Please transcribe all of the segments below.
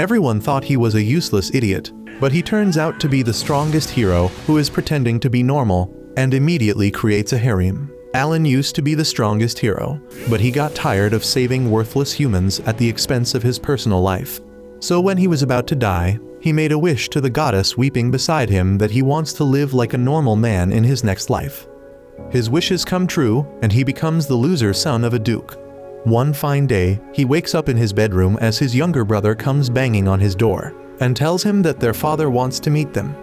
Everyone thought he was a useless idiot, but he turns out to be the strongest hero who is pretending to be normal and immediately creates a harem. Alan used to be the strongest hero, but he got tired of saving worthless humans at the expense of his personal life. So when he was about to die, he made a wish to the goddess weeping beside him that he wants to live like a normal man in his next life. His wishes come true, and he becomes the loser son of a duke. One fine day, he wakes up in his bedroom as his younger brother comes banging on his door and tells him that their father wants to meet them.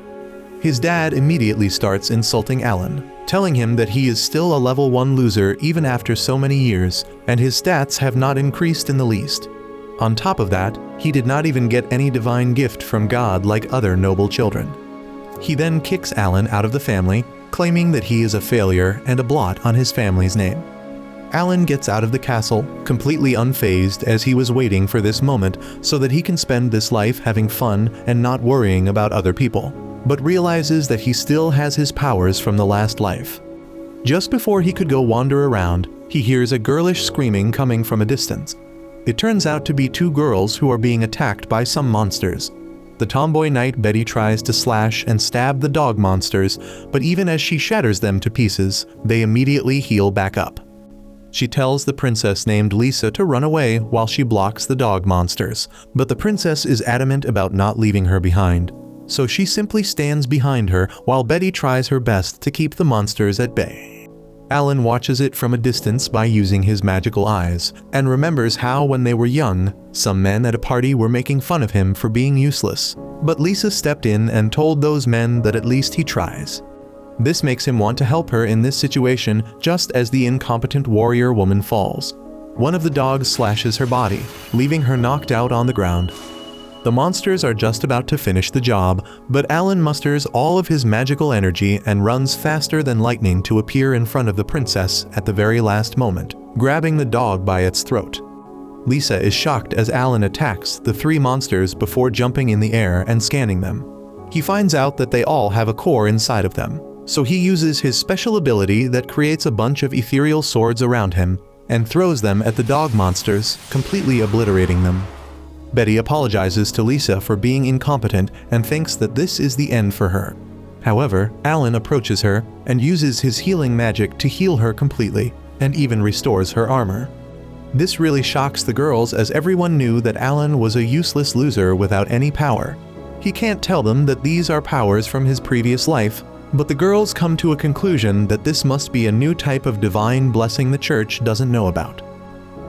His dad immediately starts insulting Alan, telling him that he is still a level 1 loser even after so many years, and his stats have not increased in the least. On top of that, he did not even get any divine gift from God like other noble children. He then kicks Alan out of the family, claiming that he is a failure and a blot on his family's name. Alan gets out of the castle, completely unfazed, as he was waiting for this moment so that he can spend this life having fun and not worrying about other people, but realizes that he still has his powers from the last life. Just before he could go wander around, he hears a girlish screaming coming from a distance. It turns out to be 2 girls who are being attacked by some monsters. The tomboy knight Betty tries to slash and stab the dog monsters, but even as she shatters them to pieces, they immediately heal back up. She tells the princess named Lisa to run away while she blocks the dog monsters, but the princess is adamant about not leaving her behind. So she simply stands behind her while Betty tries her best to keep the monsters at bay. Alan watches it from a distance by using his magical eyes, and remembers how when they were young, some men at a party were making fun of him for being useless. But Lisa stepped in and told those men that at least he tries. This makes him want to help her in this situation just as the incompetent warrior woman falls. One of the dogs slashes her body, leaving her knocked out on the ground. The monsters are just about to finish the job, but Alan musters all of his magical energy and runs faster than lightning to appear in front of the princess at the very last moment, grabbing the dog by its throat. Lisa is shocked as Alan attacks the 3 monsters before jumping in the air and scanning them. He finds out that they all have a core inside of them, so he uses his special ability that creates a bunch of ethereal swords around him and throws them at the dog monsters, completely obliterating them. Betty apologizes to Lisa for being incompetent and thinks that this is the end for her. However, Alan approaches her and uses his healing magic to heal her completely, and even restores her armor. This really shocks the girls as everyone knew that Alan was a useless loser without any power. He can't tell them that these are powers from his previous life, but the girls come to a conclusion that this must be a new type of divine blessing the church doesn't know about.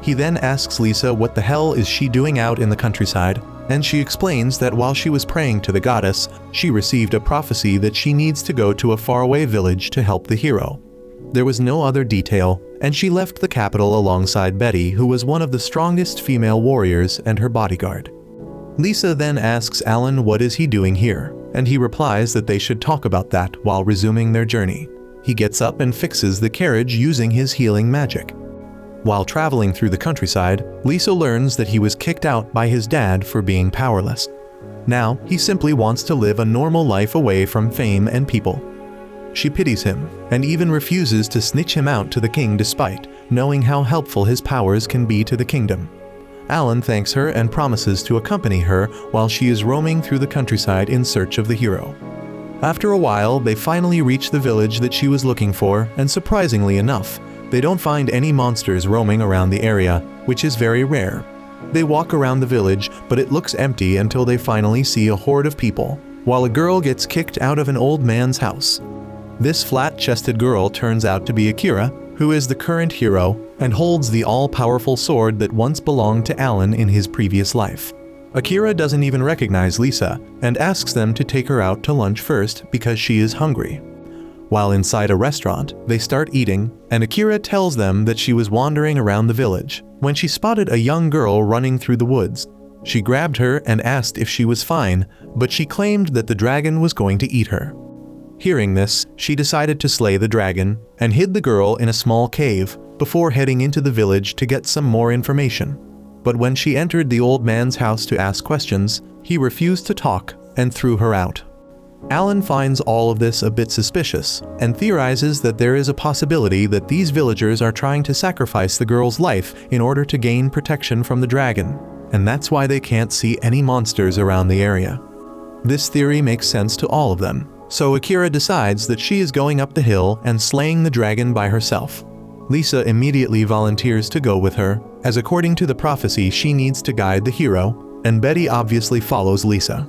He then asks Lisa what the hell is she doing out in the countryside, and she explains that while she was praying to the goddess, she received a prophecy that she needs to go to a faraway village to help the hero. There was no other detail, and she left the capital alongside Betty, who was one of the strongest female warriors, and her bodyguard. Lisa then asks Alan what is he doing here, and he replies that they should talk about that while resuming their journey. He gets up and fixes the carriage using his healing magic. While traveling through the countryside, Lisa learns that he was kicked out by his dad for being powerless. Now, he simply wants to live a normal life away from fame and people. She pities him, and even refuses to snitch him out to the king despite knowing how helpful his powers can be to the kingdom. Alan thanks her and promises to accompany her while she is roaming through the countryside in search of the hero. After a while, they finally reach the village that she was looking for, and surprisingly enough, they don't find any monsters roaming around the area, which is very rare. They walk around the village, but it looks empty until they finally see a horde of people, while a girl gets kicked out of an old man's house. This flat-chested girl turns out to be Akira, who is the current hero and holds the all-powerful sword that once belonged to Alan in his previous life. Akira doesn't even recognize Lisa and asks them to take her out to lunch first because she is hungry. While inside a restaurant, they start eating, and Akira tells them that she was wandering around the village when she spotted a young girl running through the woods. She grabbed her and asked if she was fine, but she claimed that the dragon was going to eat her. Hearing this, she decided to slay the dragon and hid the girl in a small cave before heading into the village to get some more information. But when she entered the old man's house to ask questions, he refused to talk and threw her out. Alan finds all of this a bit suspicious and theorizes that there is a possibility that these villagers are trying to sacrifice the girl's life in order to gain protection from the dragon. and that's why they can't see any monsters around the area. This theory makes sense to all of them, so Akira decides that she is going up the hill and slaying the dragon by herself. Lisa immediately volunteers to go with her, as according to the prophecy she needs to guide the hero, and Betty obviously follows Lisa.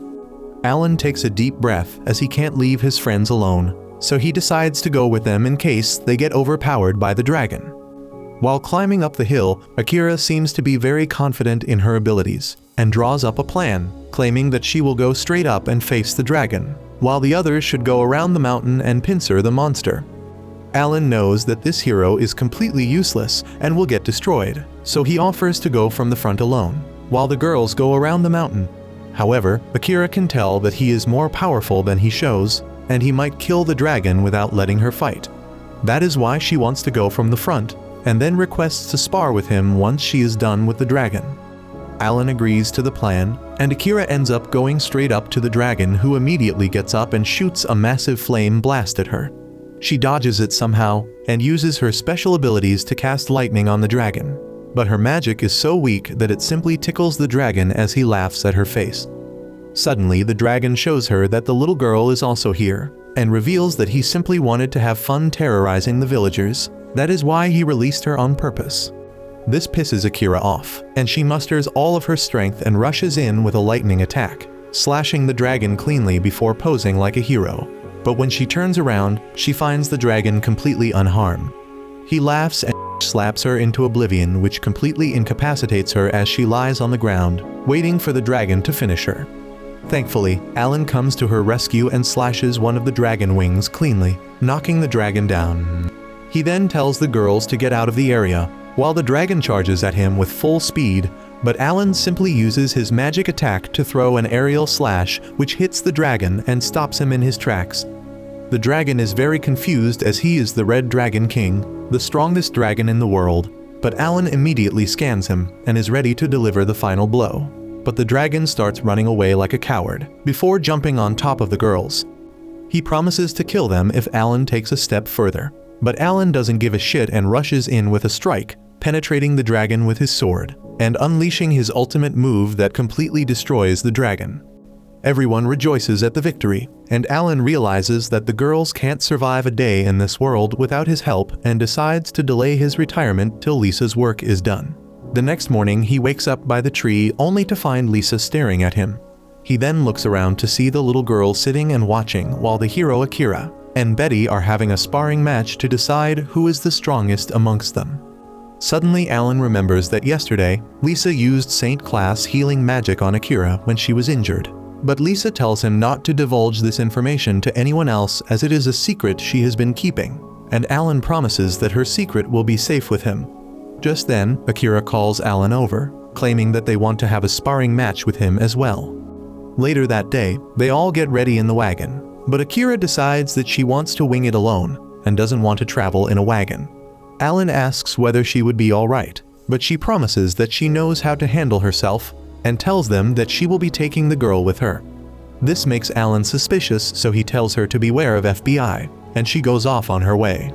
Alan takes a deep breath as he can't leave his friends alone, so he decides to go with them in case they get overpowered by the dragon. While climbing up the hill, Akira seems to be very confident in her abilities, and draws up a plan, claiming that she will go straight up and face the dragon, while the others should go around the mountain and pincer the monster. Alan knows that this hero is completely useless and will get destroyed, so he offers to go from the front alone, while the girls go around the mountain. However, Akira can tell that he is more powerful than he shows, and he might kill the dragon without letting her fight. That is why she wants to go from the front, and then requests to spar with him once she is done with the dragon. Alan agrees to the plan, and Akira ends up going straight up to the dragon, who immediately gets up and shoots a massive flame blast at her. She dodges it somehow, and uses her special abilities to cast lightning on the dragon. But her magic is so weak that it simply tickles the dragon as he laughs at her face. Suddenly, the dragon shows her that the little girl is also here, and reveals that he simply wanted to have fun terrorizing the villagers. That is why he released her on purpose. This pisses Akira off, and she musters all of her strength and rushes in with a lightning attack, slashing the dragon cleanly before posing like a hero. But when she turns around, she finds the dragon completely unharmed. He laughs and slaps her into oblivion, which completely incapacitates her as she lies on the ground, waiting for the dragon to finish her. Thankfully, Alan comes to her rescue and slashes one of the dragon wings cleanly, knocking the dragon down. He then tells the girls to get out of the area, while the dragon charges at him with full speed, but Alan simply uses his magic attack to throw an aerial slash which hits the dragon and stops him in his tracks. The dragon is very confused as he is the Red Dragon King, the strongest dragon in the world, but Alan immediately scans him and is ready to deliver the final blow. But the dragon starts running away like a coward, before jumping on top of the girls. He promises to kill them if Alan takes a step further, but Alan doesn't give a shit and rushes in with a strike, penetrating the dragon with his sword, and unleashing his ultimate move that completely destroys the dragon. Everyone rejoices at the victory, and Alan realizes that the girls can't survive a day in this world without his help and decides to delay his retirement till Lisa's work is done. The next morning, he wakes up by the tree only to find Lisa staring at him. He then looks around to see the little girl sitting and watching while the hero Akira and Betty are having a sparring match to decide who is the strongest amongst them. Suddenly, Alan remembers that yesterday, Lisa used Saint Class healing magic on Akira when she was injured. But Lisa tells him not to divulge this information to anyone else as it is a secret she has been keeping, and Alan promises that her secret will be safe with him. Just then, Akira calls Alan over, claiming that they want to have a sparring match with him as well. Later that day, they all get ready in the wagon, but Akira decides that she wants to wing it alone and doesn't want to travel in a wagon. Alan asks whether she would be alright, but she promises that she knows how to handle herself and tells them that she will be taking the girl with her. This makes Alan suspicious, so he tells her to beware of FBI, and she goes off on her way.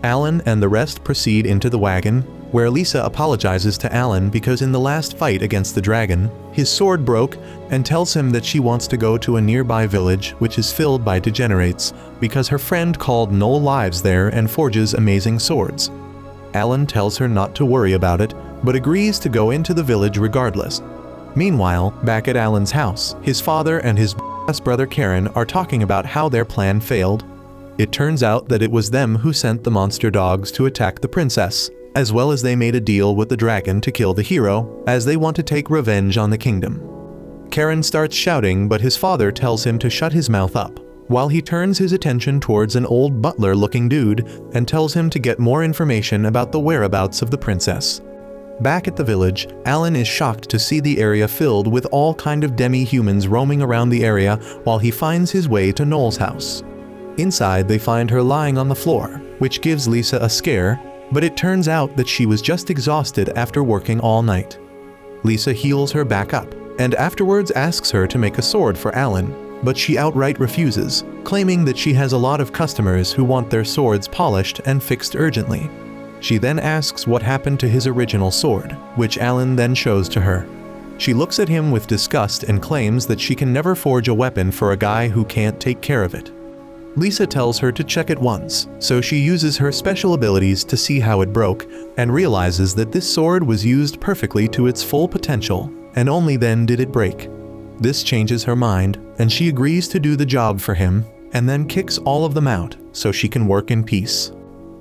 Alan and the rest proceed into the wagon, where Lisa apologizes to Alan because in the last fight against the dragon, his sword broke, and tells him that she wants to go to a nearby village which is filled by degenerates because her friend called Noel lives there and forges amazing swords. Alan tells her not to worry about it, but agrees to go into the village regardless. Meanwhile, back at Alan's house, his father and his brother Karen are talking about how their plan failed. It turns out that it was them who sent the monster dogs to attack the princess, as well as they made a deal with the dragon to kill the hero, as they want to take revenge on the kingdom. Karen starts shouting, but his father tells him to shut his mouth up, while he turns his attention towards an old butler-looking dude and tells him to get more information about the whereabouts of the princess. Back at the village, Alan is shocked to see the area filled with all kind of demi-humans roaming around the area while he finds his way to Noel's house. Inside, they find her lying on the floor, which gives Lisa a scare, but it turns out that she was just exhausted after working all night. Lisa heals her back up, and afterwards asks her to make a sword for Alan, but she outright refuses, claiming that she has a lot of customers who want their swords polished and fixed urgently. She then asks what happened to his original sword, which Alan then shows to her. She looks at him with disgust and claims that she can never forge a weapon for a guy who can't take care of it. Lisa tells her to check it once, so she uses her special abilities to see how it broke, and realizes that this sword was used perfectly to its full potential, and only then did it break. This changes her mind, and she agrees to do the job for him, and then kicks all of them out, so she can work in peace.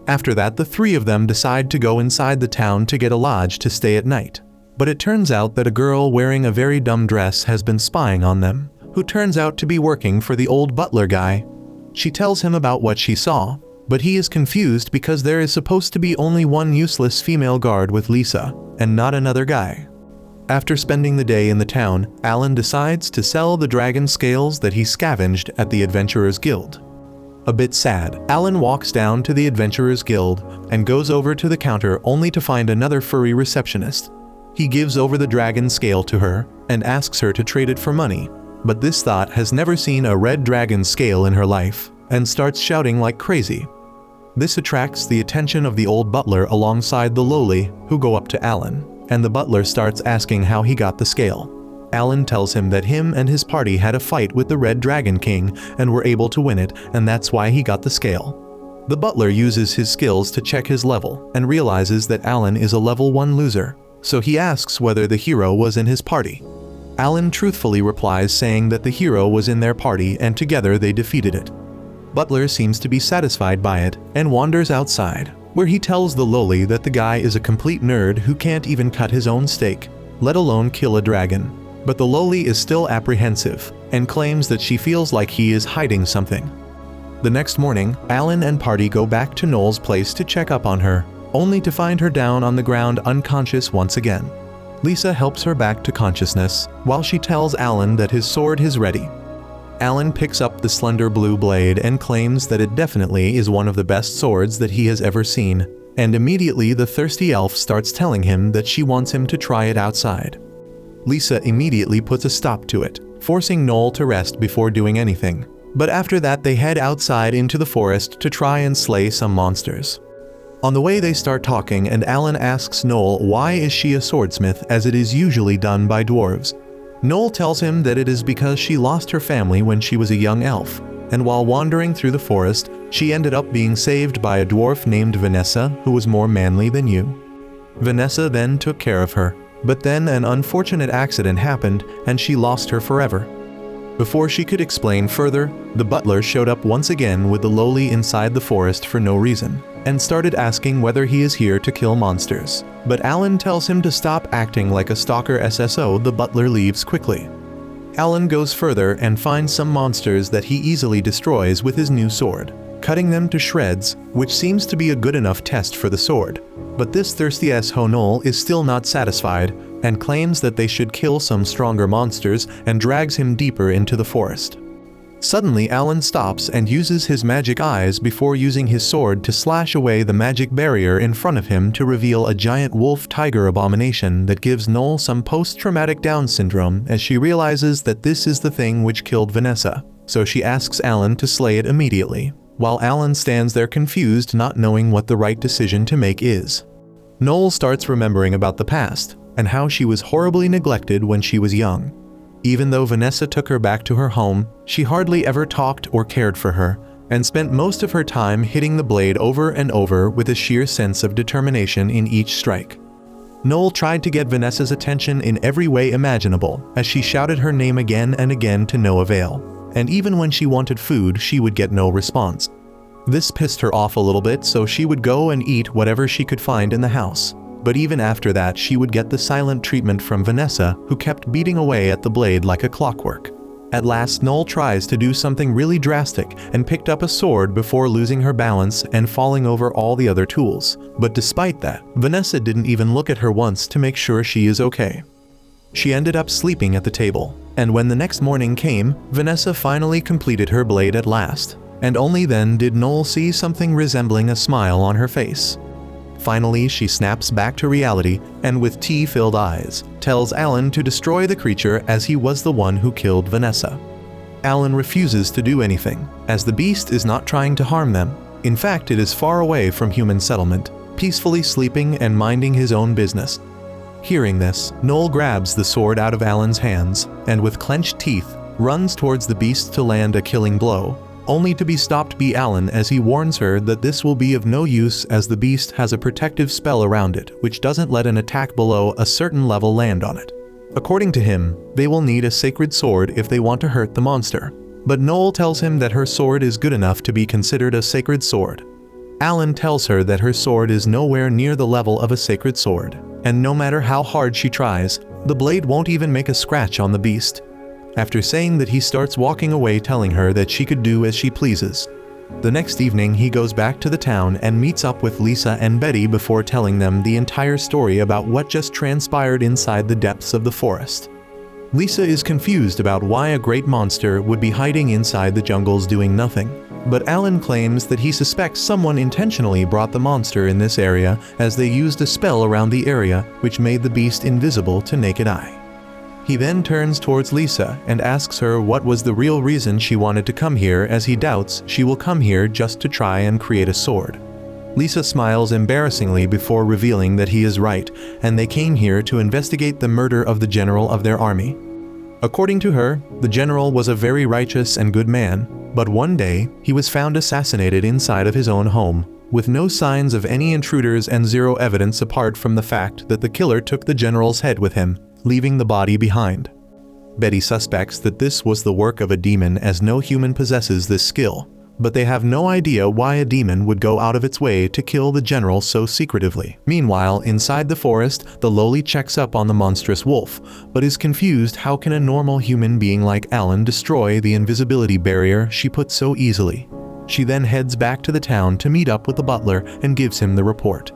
After that, the three of them decide to go inside the town to get a lodge to stay at night. But it turns out that a girl wearing a very dumb dress has been spying on them, who turns out to be working for the old butler guy. She tells him about what she saw, but he is confused because there is supposed to be only one useless female guard with Lisa, and not another guy. After spending the day in the town, Alan decides to sell the dragon scales that he scavenged at the Adventurers Guild. A bit sad, Alan walks down to the Adventurers Guild and goes over to the counter only to find another furry receptionist. He gives over the dragon scale to her and asks her to trade it for money, but this thought has never seen a red dragon scale in her life and starts shouting like crazy. This attracts the attention of the old butler alongside the lowly, who go up to Alan, and the butler starts asking how he got the scale. Alan tells him that him and his party had a fight with the Red Dragon King and were able to win it, and that's why he got the scale. The butler uses his skills to check his level and realizes that Alan is a level 1 loser, so he asks whether the hero was in his party. Alan truthfully replies saying that the hero was in their party and together they defeated it. Butler seems to be satisfied by it and wanders outside, where he tells the lowly that the guy is a complete nerd who can't even cut his own steak, let alone kill a dragon. But the lowly is still apprehensive and claims that she feels like he is hiding something. The next morning, Alan and party go back to Noel's place to check up on her, only to find her down on the ground unconscious once again. Lisa helps her back to consciousness while she tells Alan that his sword is ready. Alan picks up the slender blue blade and claims that it definitely is one of the best swords that he has ever seen, and immediately the thirsty elf starts telling him that she wants him to try it outside. Lisa immediately puts a stop to it, forcing Noel to rest before doing anything, but after that they head outside into the forest to try and slay some monsters. On the way they start talking and Alan asks Noel why is she a swordsmith as it is usually done by dwarves. Noel tells him that it is because she lost her family when she was a young elf, and while wandering through the forest, she ended up being saved by a dwarf named Vanessa who was more manly than you. Vanessa then took care of her, but then an unfortunate accident happened and she lost her forever. Before she could explain further, the butler showed up once again with the lowly inside the forest for no reason, and started asking whether he is here to kill monsters. But Alan tells him to stop acting like a stalker SSO. The butler leaves quickly. Alan goes further and finds some monsters that he easily destroys with his new sword, cutting them to shreds, which seems to be a good enough test for the sword. But this thirsty asshole Noel is still not satisfied and claims that they should kill some stronger monsters and drags him deeper into the forest. Suddenly Alan stops and uses his magic eyes before using his sword to slash away the magic barrier in front of him to reveal a giant wolf-tiger abomination that gives Noel some post-traumatic Down syndrome as she realizes that this is the thing which killed Vanessa, so she asks Alan to slay it immediately, while Alan stands there confused not knowing what the right decision to make is. Noel starts remembering about the past and how she was horribly neglected when she was young. Even though Vanessa took her back to her home, she hardly ever talked or cared for her, and spent most of her time hitting the blade over and over with a sheer sense of determination in each strike. Noel tried to get Vanessa's attention in every way imaginable, as she shouted her name again and again to no avail, and even when she wanted food, she would get no response. This pissed her off a little bit, so she would go and eat whatever she could find in the house. But even after that, she would get the silent treatment from Vanessa, who kept beating away at the blade like a clockwork. At last, Noel tries to do something really drastic and picked up a sword before losing her balance and falling over all the other tools. But despite that, Vanessa didn't even look at her once to make sure she is okay. She ended up sleeping at the table, and when the next morning came, Vanessa finally completed her blade at last, and only then did Noel see something resembling a smile on her face. Finally, she snaps back to reality and with tea-filled eyes, tells Alan to destroy the creature as he was the one who killed Vanessa. Alan refuses to do anything, as the beast is not trying to harm them. In fact, it is far away from human settlement, peacefully sleeping and minding his own business. Hearing this, Noel grabs the sword out of Alan's hands, and with clenched teeth, runs towards the beast to land a killing blow, only to be stopped by Alan as he warns her that this will be of no use as the beast has a protective spell around it which doesn't let an attack below a certain level land on it. According to him, they will need a sacred sword if they want to hurt the monster, but Noel tells him that her sword is good enough to be considered a sacred sword. Alan tells her that her sword is nowhere near the level of a sacred sword, and no matter how hard she tries, the blade won't even make a scratch on the beast. After saying that, he starts walking away, telling her that she could do as she pleases. The next evening he goes back to the town and meets up with Lisa and Betty before telling them the entire story about what just transpired inside the depths of the forest. Lisa is confused about why a great monster would be hiding inside the jungles doing nothing, but Alan claims that he suspects someone intentionally brought the monster in this area as they used a spell around the area which made the beast invisible to naked eye. He then turns towards Lisa and asks her what was the real reason she wanted to come here, as he doubts she will come here just to try and create a sword. Lisa smiles embarrassingly before revealing that he is right, and they came here to investigate the murder of the general of their army. According to her, the general was a very righteous and good man, but one day he was found assassinated inside of his own home, with no signs of any intruders and zero evidence apart from the fact that the killer took the general's head with him, leaving the body behind. Betty suspects that this was the work of a demon, as no human possesses this skill, but they have no idea why a demon would go out of its way to kill the general so secretively. Meanwhile, inside the forest, the lowly checks up on the monstrous wolf, but is confused how can a normal human being like Alan destroy the invisibility barrier she put so easily. She then heads back to the town to meet up with the butler and gives him the report.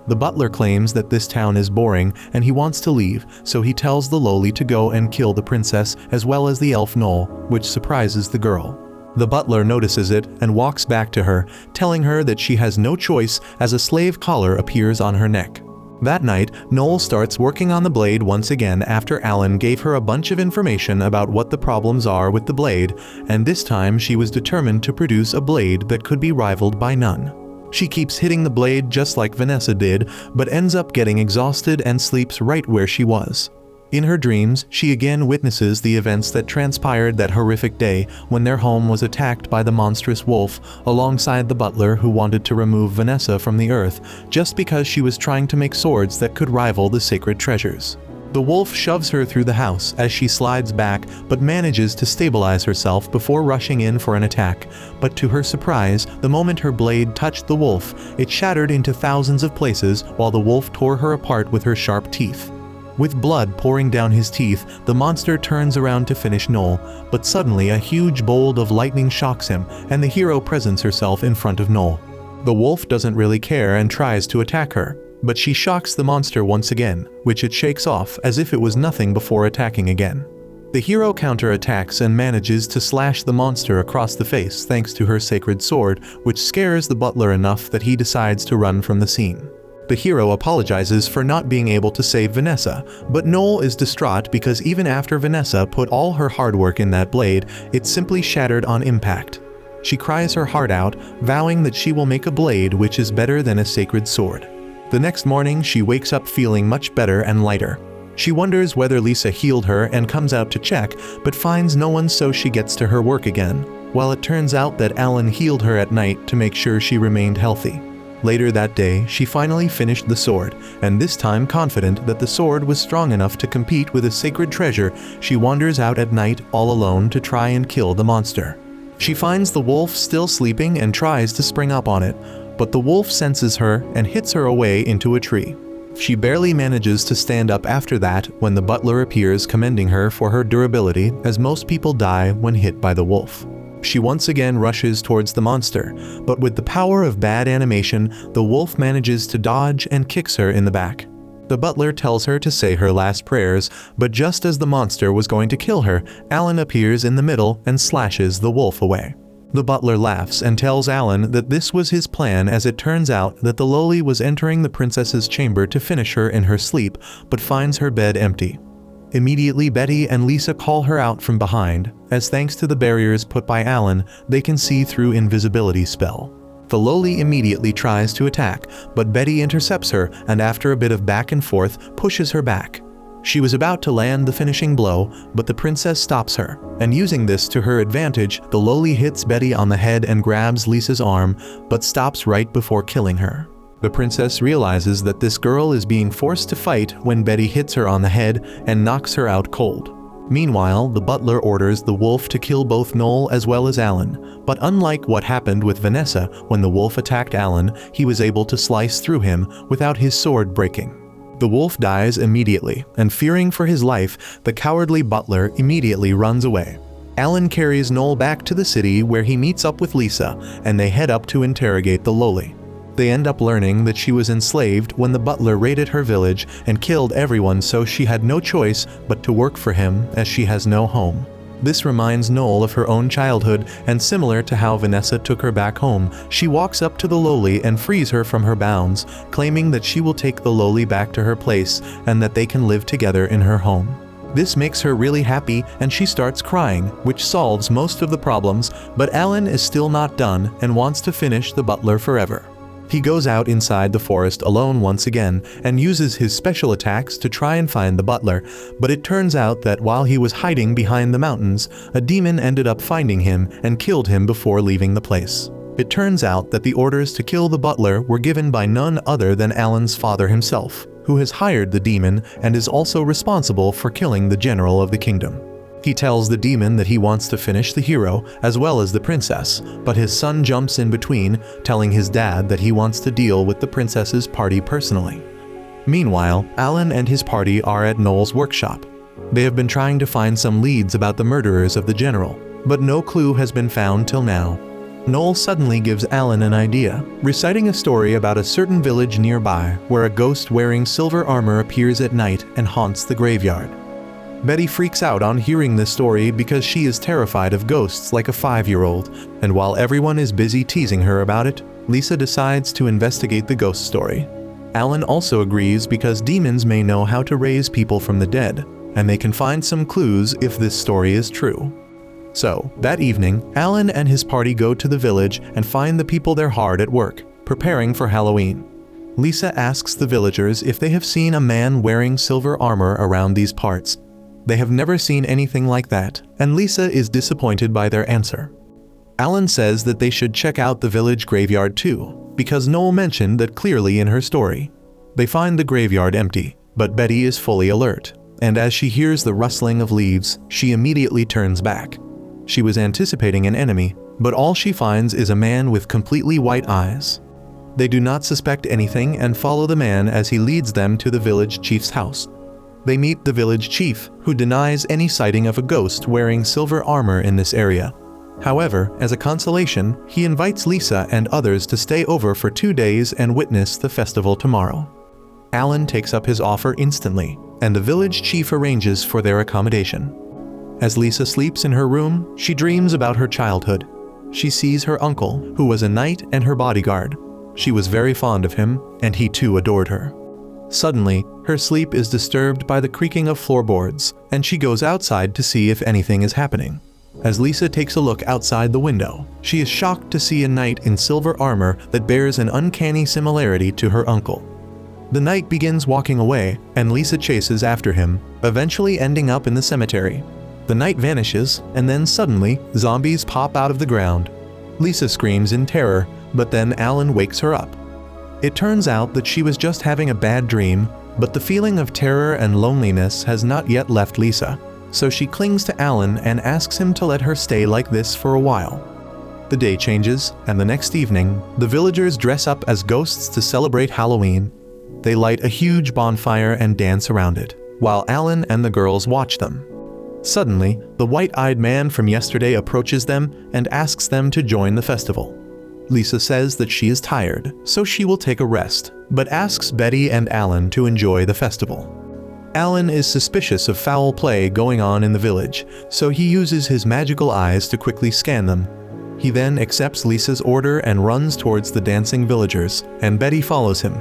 The butler claims that this town is boring and he wants to leave, so he tells the lowly to go and kill the princess as well as the elf Noel, which surprises the girl. The butler notices it and walks back to her, telling her that she has no choice as a slave collar appears on her neck. That night, Noel starts working on the blade once again after Alan gave her a bunch of information about what the problems are with the blade, and this time she was determined to produce a blade that could be rivaled by none. She keeps hitting the blade just like Vanessa did, but ends up getting exhausted and sleeps right where she was. In her dreams, she again witnesses the events that transpired that horrific day when their home was attacked by the monstrous wolf, alongside the butler who wanted to remove Vanessa from the earth just because she was trying to make swords that could rival the sacred treasures. The wolf shoves her through the house as she slides back, but manages to stabilize herself before rushing in for an attack. But to her surprise, the moment her blade touched the wolf, it shattered into thousands of places while the wolf tore her apart with her sharp teeth. With blood pouring down his teeth, the monster turns around to finish Noel, but suddenly a huge bolt of lightning shocks him, and the hero presents herself in front of Noel. The wolf doesn't really care and tries to attack her, but she shocks the monster once again, which it shakes off as if it was nothing before attacking again. The hero counterattacks and manages to slash the monster across the face thanks to her sacred sword, which scares the butler enough that he decides to run from the scene. The hero apologizes for not being able to save Vanessa, but Noel is distraught because even after Vanessa put all her hard work in that blade, it simply shattered on impact. She cries her heart out, vowing that she will make a blade which is better than a sacred sword. The next morning, she wakes up feeling much better and lighter. She wonders whether Lisa healed her and comes out to check, but finds no one, so she gets to her work again, while it turns out that Alan healed her at night to make sure she remained healthy. Later that day, she finally finished the sword, and this time confident that the sword was strong enough to compete with a sacred treasure, she wanders out at night all alone to try and kill the monster. She finds the wolf still sleeping and tries to spring up on it, but the wolf senses her and hits her away into a tree. She barely manages to stand up after that when the butler appears, commending her for her durability, as most people die when hit by the wolf. She once again rushes towards the monster, but with the power of bad animation, the wolf manages to dodge and kicks her in the back. The butler tells her to say her last prayers, but just as the monster was going to kill her, Alan appears in the middle and slashes the wolf away. The butler laughs and tells Alan that this was his plan, as it turns out that the lowly was entering the princess's chamber to finish her in her sleep, but finds her bed empty. Immediately, Betty and Lisa call her out from behind, as thanks to the barriers put by Alan, they can see through invisibility spell. The loli immediately tries to attack, but Betty intercepts her and after a bit of back and forth pushes her back. She was about to land the finishing blow, but the princess stops her, and using this to her advantage, the loli hits Betty on the head and grabs Lisa's arm, but stops right before killing her. The princess realizes that this girl is being forced to fight when Betty hits her on the head and knocks her out cold. Meanwhile, the butler orders the wolf to kill both Noel as well as Alan, but unlike what happened with Vanessa when the wolf attacked Alan, he was able to slice through him without his sword breaking. The wolf dies immediately, and fearing for his life, the cowardly butler immediately runs away. Alan carries Noel back to the city where he meets up with Lisa, and they head up to interrogate the loli. They end up learning that she was enslaved when the butler raided her village and killed everyone, so she had no choice but to work for him as she has no home. This reminds Noel of her own childhood, and similar to how Vanessa took her back home, she walks up to the loli and frees her from her bounds, claiming that she will take the loli back to her place and that they can live together in her home. This makes her really happy and she starts crying, which solves most of the problems, but Alan is still not done and wants to finish the butler forever. He goes out inside the forest alone once again and uses his special attacks to try and find the butler, but it turns out that while he was hiding behind the mountains, a demon ended up finding him and killed him before leaving the place. It turns out that the orders to kill the butler were given by none other than Alan's father himself, who has hired the demon and is also responsible for killing the general of the kingdom. He tells the demon that he wants to finish the hero as well as the princess, but his son jumps in between, telling his dad that he wants to deal with the princess's party personally. Meanwhile, Alan and his party are at Noel's workshop. They have been trying to find some leads about the murderers of the general, but no clue has been found till now. Noel suddenly gives Alan an idea, reciting a story about a certain village nearby where a ghost wearing silver armor appears at night and haunts the graveyard. Betty freaks out on hearing this story because she is terrified of ghosts like a 5-year-old, and while everyone is busy teasing her about it, Lisa decides to investigate the ghost story. Alan also agrees because demons may know how to raise people from the dead, and they can find some clues if this story is true. So, that evening, Alan and his party go to the village and find the people there hard at work, preparing for Halloween. Lisa asks the villagers if they have seen a man wearing silver armor around these parts. They have never seen anything like that, and Lisa is disappointed by their answer. Alan says that they should check out the village graveyard too, because Noel mentioned that clearly in her story. They find the graveyard empty, but Betty is fully alert, and as she hears the rustling of leaves, she immediately turns back. She was anticipating an enemy, but all she finds is a man with completely white eyes. They do not suspect anything and follow the man as he leads them to the village chief's house. They meet the village chief, who denies any sighting of a ghost wearing silver armor in this area. However, as a consolation, he invites Lisa and others to stay over for 2 days and witness the festival tomorrow. Alan takes up his offer instantly, and the village chief arranges for their accommodation. As Lisa sleeps in her room, she dreams about her childhood. She sees her uncle, who was a knight and her bodyguard. She was very fond of him, and he too adored her. Suddenly, her sleep is disturbed by the creaking of floorboards, and she goes outside to see if anything is happening. As Lisa takes a look outside the window, she is shocked to see a knight in silver armor that bears an uncanny similarity to her uncle. The knight begins walking away, and Lisa chases after him, eventually ending up in the cemetery. The knight vanishes, and then suddenly, zombies pop out of the ground. Lisa screams in terror, but then Alan wakes her up. It turns out that she was just having a bad dream, but the feeling of terror and loneliness has not yet left Lisa, so she clings to Alan and asks him to let her stay like this for a while. The day changes, and the next evening, the villagers dress up as ghosts to celebrate Halloween. They light a huge bonfire and dance around it, while Alan and the girls watch them. Suddenly, the white-eyed man from yesterday approaches them and asks them to join the festival. Lisa says that she is tired, so she will take a rest, but asks Betty and Alan to enjoy the festival. Alan is suspicious of foul play going on in the village, so he uses his magical eyes to quickly scan them. He then accepts Lisa's order and runs towards the dancing villagers, and Betty follows him.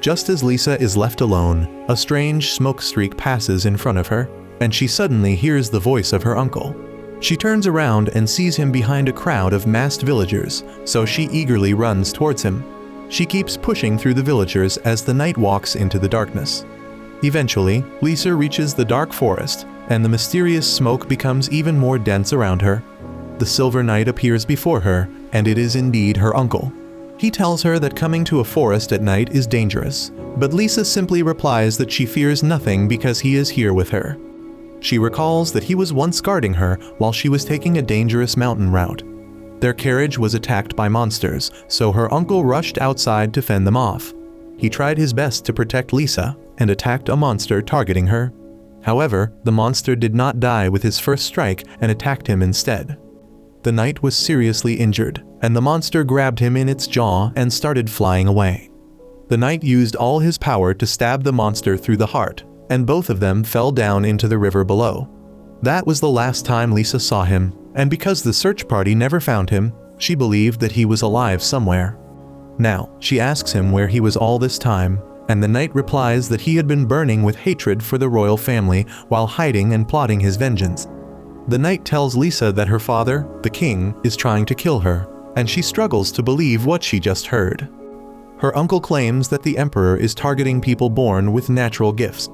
Just as Lisa is left alone, a strange smoke streak passes in front of her, and she suddenly hears the voice of her uncle. She turns around and sees him behind a crowd of masked villagers, so she eagerly runs towards him. She keeps pushing through the villagers as the knight walks into the darkness. Eventually, Lisa reaches the dark forest, and the mysterious smoke becomes even more dense around her. The Silver Knight appears before her, and it is indeed her uncle. He tells her that coming to a forest at night is dangerous, but Lisa simply replies that she fears nothing because he is here with her. She recalls that he was once guarding her while she was taking a dangerous mountain route. Their carriage was attacked by monsters, so her uncle rushed outside to fend them off. He tried his best to protect Lisa and attacked a monster targeting her. However, the monster did not die with his first strike and attacked him instead. The knight was seriously injured, and the monster grabbed him in its jaw and started flying away. The knight used all his power to stab the monster through the heart, and both of them fell down into the river below. That was the last time Lisa saw him, and because the search party never found him, she believed that he was alive somewhere. Now, she asks him where he was all this time, and the knight replies that he had been burning with hatred for the royal family while hiding and plotting his vengeance. The knight tells Lisa that her father, the king, is trying to kill her, and she struggles to believe what she just heard. Her uncle claims that the emperor is targeting people born with natural gifts.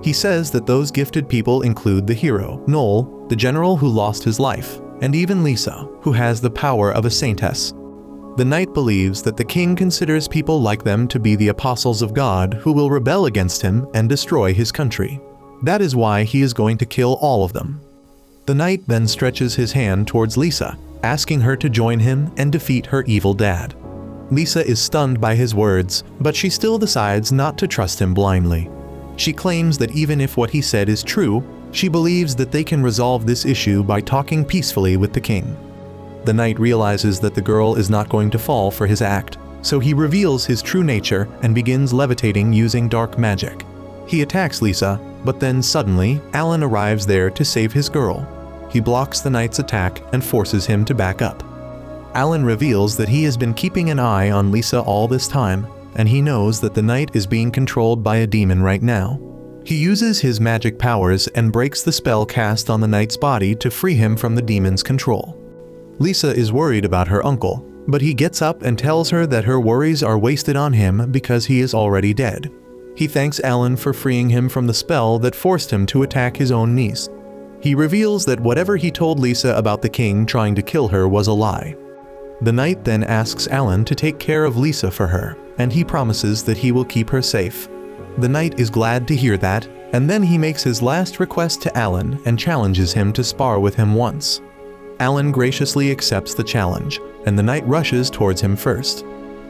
He says that those gifted people include the hero, Noel, the general who lost his life, and even Lisa, who has the power of a saintess. The knight believes that the king considers people like them to be the apostles of God who will rebel against him and destroy his country. That is why he is going to kill all of them. The knight then stretches his hand towards Lisa, asking her to join him and defeat her evil dad. Lisa is stunned by his words, but she still decides not to trust him blindly. She claims that even if what he said is true, she believes that they can resolve this issue by talking peacefully with the king. The knight realizes that the girl is not going to fall for his act, so he reveals his true nature and begins levitating using dark magic. He attacks Lisa, but then suddenly, Alan arrives there to save his girl. He blocks the knight's attack and forces him to back up. Alan reveals that he has been keeping an eye on Lisa all this time, and he knows that the knight is being controlled by a demon right now. He uses his magic powers and breaks the spell cast on the knight's body to free him from the demon's control. Lisa is worried about her uncle, but he gets up and tells her that her worries are wasted on him because he is already dead. He thanks Alan for freeing him from the spell that forced him to attack his own niece. He reveals that whatever he told Lisa about the king trying to kill her was a lie. The knight then asks Alan to take care of Lisa for her, and he promises that he will keep her safe. The knight is glad to hear that, and then he makes his last request to Alan and challenges him to spar with him once. Alan graciously accepts the challenge, and the knight rushes towards him first.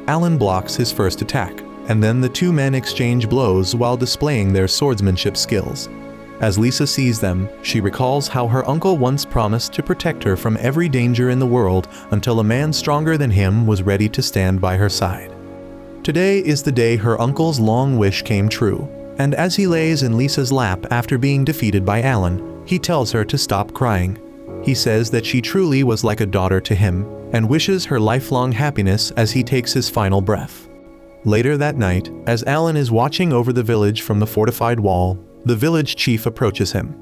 Alan blocks his first attack, and then the two men exchange blows while displaying their swordsmanship skills. As Lisa sees them, she recalls how her uncle once promised to protect her from every danger in the world until a man stronger than him was ready to stand by her side. Today is the day her uncle's long wish came true, and as he lays in Lisa's lap after being defeated by Alan, he tells her to stop crying. He says that she truly was like a daughter to him, and wishes her lifelong happiness as he takes his final breath. Later that night, as Alan is watching over the village from the fortified wall, the village chief approaches him.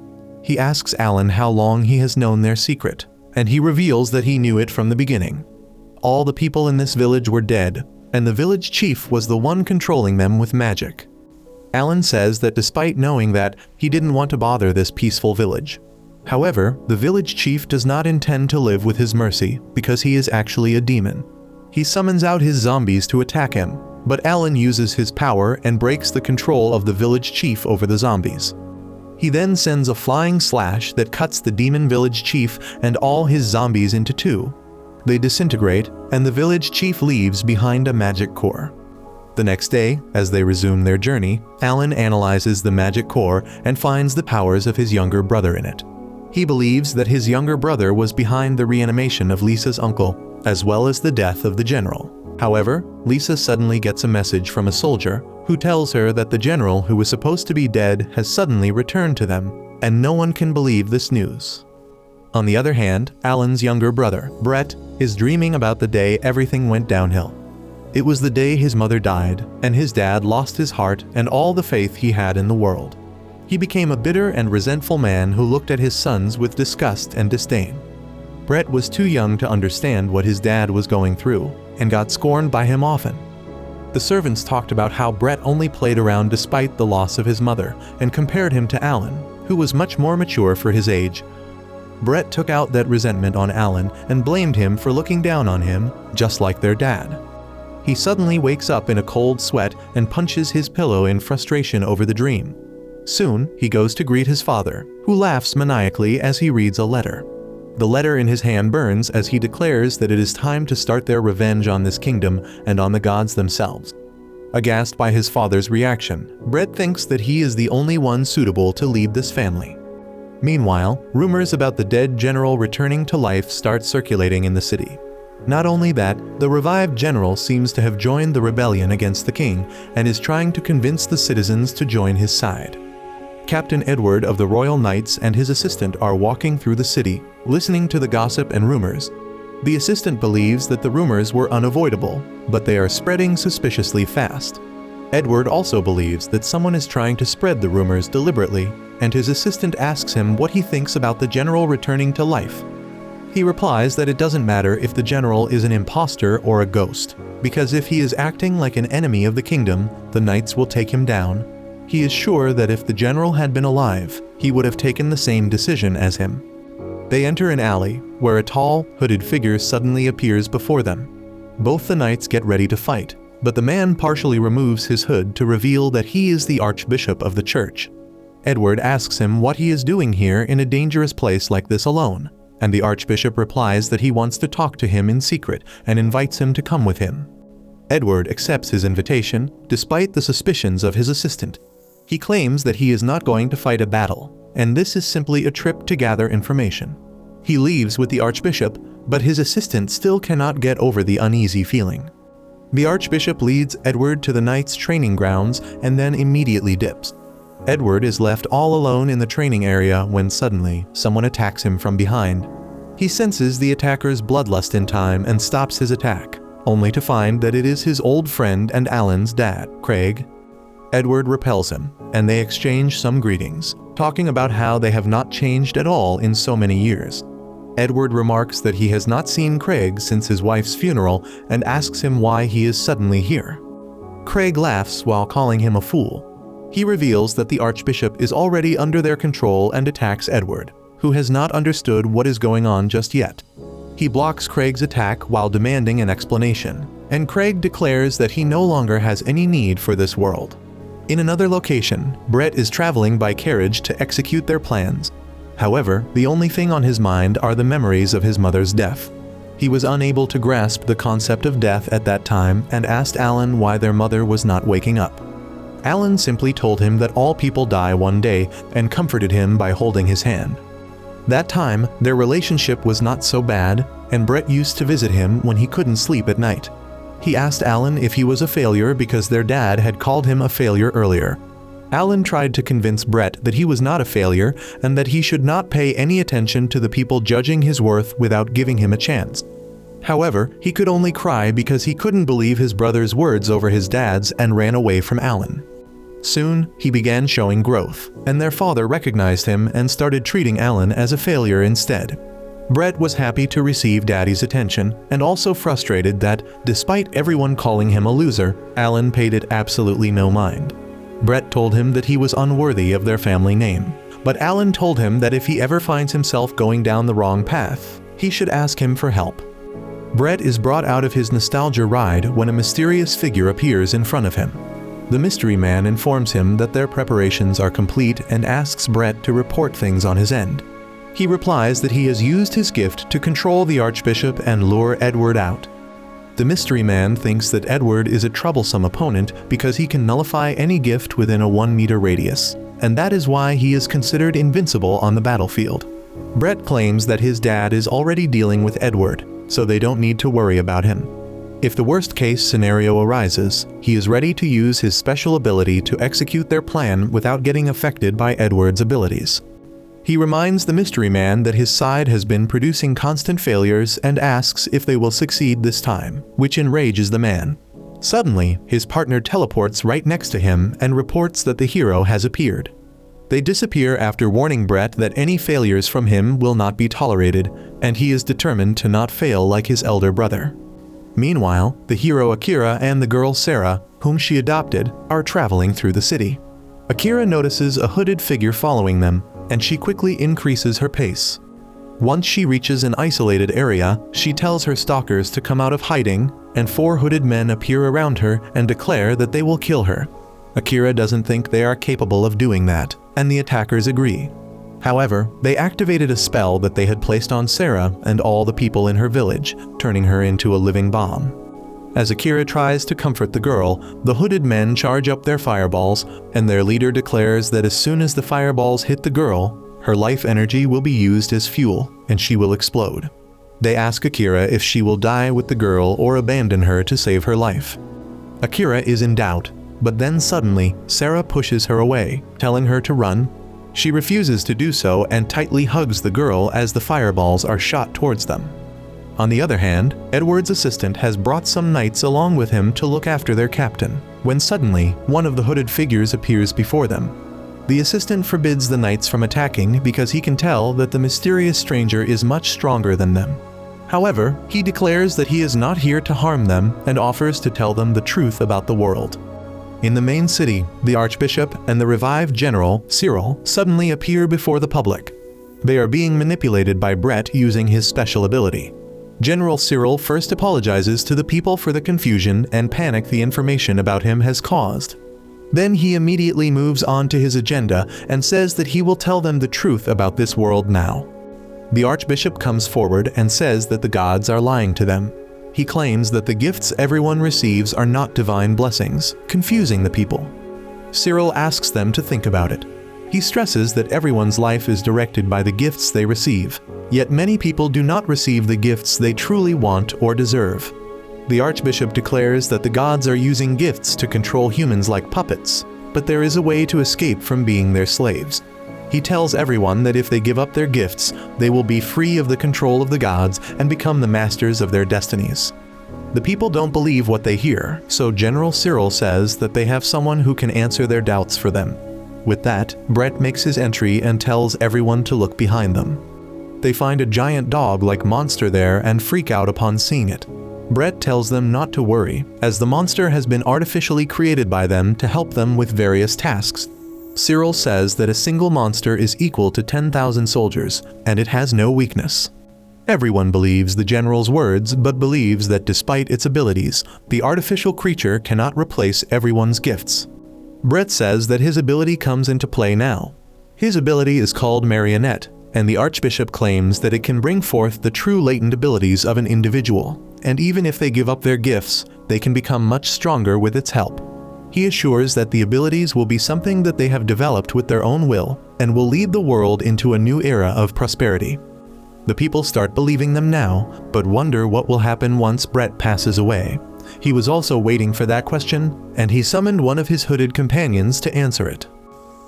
He asks Alan how long he has known their secret, and he reveals that he knew it from the beginning. All the people in this village were dead, and the village chief was the one controlling them with magic. Alan says that despite knowing that, he didn't want to bother this peaceful village. However, the village chief does not intend to live with his mercy because he is actually a demon. He summons out his zombies to attack him, but Alan uses his power and breaks the control of the village chief over the zombies. He then sends a flying slash that cuts the demon village chief and all his zombies into two. They disintegrate, and the village chief leaves behind a magic core. The next day, as they resume their journey, Alan analyzes the magic core and finds the powers of his younger brother in it. He believes that his younger brother was behind the reanimation of Lisa's uncle, as well as the death of the general. However, Lisa suddenly gets a message from a soldier who tells her that the general who was supposed to be dead has suddenly returned to them, and no one can believe this news. On the other hand, Alan's younger brother, Brett, is dreaming about the day everything went downhill. It was the day his mother died, and his dad lost his heart and all the faith he had in the world. He became a bitter and resentful man who looked at his sons with disgust and disdain. Brett was too young to understand what his dad was going through, and got scorned by him often. The servants talked about how Brett only played around despite the loss of his mother, and compared him to Alan, who was much more mature for his age. Brett took out that resentment on Alan and blamed him for looking down on him, just like their dad. He suddenly wakes up in a cold sweat and punches his pillow in frustration over the dream. Soon, he goes to greet his father, who laughs maniacally as he reads a letter. The letter in his hand burns as he declares that it is time to start their revenge on this kingdom and on the gods themselves. Aghast by his father's reaction, Brett thinks that he is the only one suitable to lead this family. Meanwhile, rumors about the dead general returning to life start circulating in the city. Not only that, the revived general seems to have joined the rebellion against the king and is trying to convince the citizens to join his side. Captain Edward of the Royal Knights and his assistant are walking through the city, listening to the gossip and rumors. The assistant believes that the rumors were unavoidable, but they are spreading suspiciously fast. Edward also believes that someone is trying to spread the rumors deliberately, and his assistant asks him what he thinks about the general returning to life. He replies that it doesn't matter if the general is an imposter or a ghost, because if he is acting like an enemy of the kingdom, the knights will take him down. He is sure that if the general had been alive, he would have taken the same decision as him. They enter an alley, where a tall, hooded figure suddenly appears before them. Both the knights get ready to fight, but the man partially removes his hood to reveal that he is the archbishop of the church. Edward asks him what he is doing here in a dangerous place like this alone, and the archbishop replies that he wants to talk to him in secret and invites him to come with him. Edward accepts his invitation, despite the suspicions of his assistant. He claims that he is not going to fight a battle, and this is simply a trip to gather information. He leaves with the archbishop, but his assistant still cannot get over the uneasy feeling. The archbishop leads Edward to the knights' training grounds and then immediately dips. Edward is left all alone in the training area when suddenly someone attacks him from behind. He senses the attacker's bloodlust in time and stops his attack, only to find that it is his old friend and Alan's dad, Craig. Edward repels him, and they exchange some greetings, talking about how they have not changed at all in so many years. Edward remarks that he has not seen Craig since his wife's funeral and asks him why he is suddenly here. Craig laughs while calling him a fool. He reveals that the archbishop is already under their control and attacks Edward, who has not understood what is going on just yet. He blocks Craig's attack while demanding an explanation, and Craig declares that he no longer has any need for this world. In another location, Brett is traveling by carriage to execute their plans. However, the only thing on his mind are the memories of his mother's death. He was unable to grasp the concept of death at that time and asked Alan why their mother was not waking up. Alan simply told him that all people die one day and comforted him by holding his hand. That time, their relationship was not so bad, and Brett used to visit him when he couldn't sleep at night. He asked Alan if he was a failure because their dad had called him a failure earlier. Alan tried to convince Brett that he was not a failure and that he should not pay any attention to the people judging his worth without giving him a chance. However, he could only cry because he couldn't believe his brother's words over his dad's and ran away from Alan. Soon, he began showing growth, and their father recognized him and started treating Alan as a failure instead. Brett was happy to receive Daddy's attention and also frustrated that, despite everyone calling him a loser, Alan paid it absolutely no mind. Brett told him that he was unworthy of their family name, but Alan told him that if he ever finds himself going down the wrong path, he should ask him for help. Brett is brought out of his nostalgia ride when a mysterious figure appears in front of him. The mystery man informs him that their preparations are complete and asks Brett to report things on his end. He replies that he has used his gift to control the archbishop and lure Edward out. The mystery man thinks that Edward is a troublesome opponent because he can nullify any gift within a 1-meter radius, and that is why he is considered invincible on the battlefield. Brett claims that his dad is already dealing with Edward, so they don't need to worry about him. If the worst-case scenario arises, he is ready to use his special ability to execute their plan without getting affected by Edward's abilities. He reminds the mystery man that his side has been producing constant failures and asks if they will succeed this time, which enrages the man. Suddenly, his partner teleports right next to him and reports that the hero has appeared. They disappear after warning Brett that any failures from him will not be tolerated, and he is determined to not fail like his elder brother. Meanwhile, the hero Akira and the girl Sarah, whom she adopted, are traveling through the city. Akira notices a hooded figure following them, and she quickly increases her pace. Once she reaches an isolated area, she tells her stalkers to come out of hiding, and 4 hooded men appear around her and declare that they will kill her. Akira doesn't think they are capable of doing that, and the attackers agree. However, they activated a spell that they had placed on Sarah and all the people in her village, turning her into a living bomb. As Akira tries to comfort the girl, the hooded men charge up their fireballs, and their leader declares that as soon as the fireballs hit the girl, her life energy will be used as fuel, and she will explode. They ask Akira if she will die with the girl or abandon her to save her life. Akira is in doubt, but then suddenly, Sarah pushes her away, telling her to run. She refuses to do so and tightly hugs the girl as the fireballs are shot towards them. On the other hand, Edward's assistant has brought some knights along with him to look after their captain, when suddenly, one of the hooded figures appears before them. The assistant forbids the knights from attacking because he can tell that the mysterious stranger is much stronger than them. However, he declares that he is not here to harm them and offers to tell them the truth about the world. In the main city, the Archbishop and the revived General, Cyril, suddenly appear before the public. They are being manipulated by Brett using his special ability. General Cyril first apologizes to the people for the confusion and panic the information about him has caused. Then he immediately moves on to his agenda and says that he will tell them the truth about this world now. The Archbishop comes forward and says that the gods are lying to them. He claims that the gifts everyone receives are not divine blessings, confusing the people. Cyril asks them to think about it. He stresses that everyone's life is directed by the gifts they receive, yet many people do not receive the gifts they truly want or deserve. The Archbishop declares that the gods are using gifts to control humans like puppets, but there is a way to escape from being their slaves. He tells everyone that if they give up their gifts, they will be free of the control of the gods and become the masters of their destinies. The people don't believe what they hear, so General Cyril says that they have someone who can answer their doubts for them. With that, Brett makes his entry and tells everyone to look behind them. They find a giant dog-like monster there and freak out upon seeing it. Brett tells them not to worry, as the monster has been artificially created by them to help them with various tasks. Cyril says that a single monster is equal to 10,000 soldiers, and it has no weakness. Everyone believes the general's words, but believes that despite its abilities, the artificial creature cannot replace everyone's gifts. Brett says that his ability comes into play now. His ability is called Marionette, and the Archbishop claims that it can bring forth the true latent abilities of an individual, and even if they give up their gifts, they can become much stronger with its help. He assures that the abilities will be something that they have developed with their own will, and will lead the world into a new era of prosperity. The people start believing them now, but wonder what will happen once Brett passes away. He was also waiting for that question, and he summoned one of his hooded companions to answer it.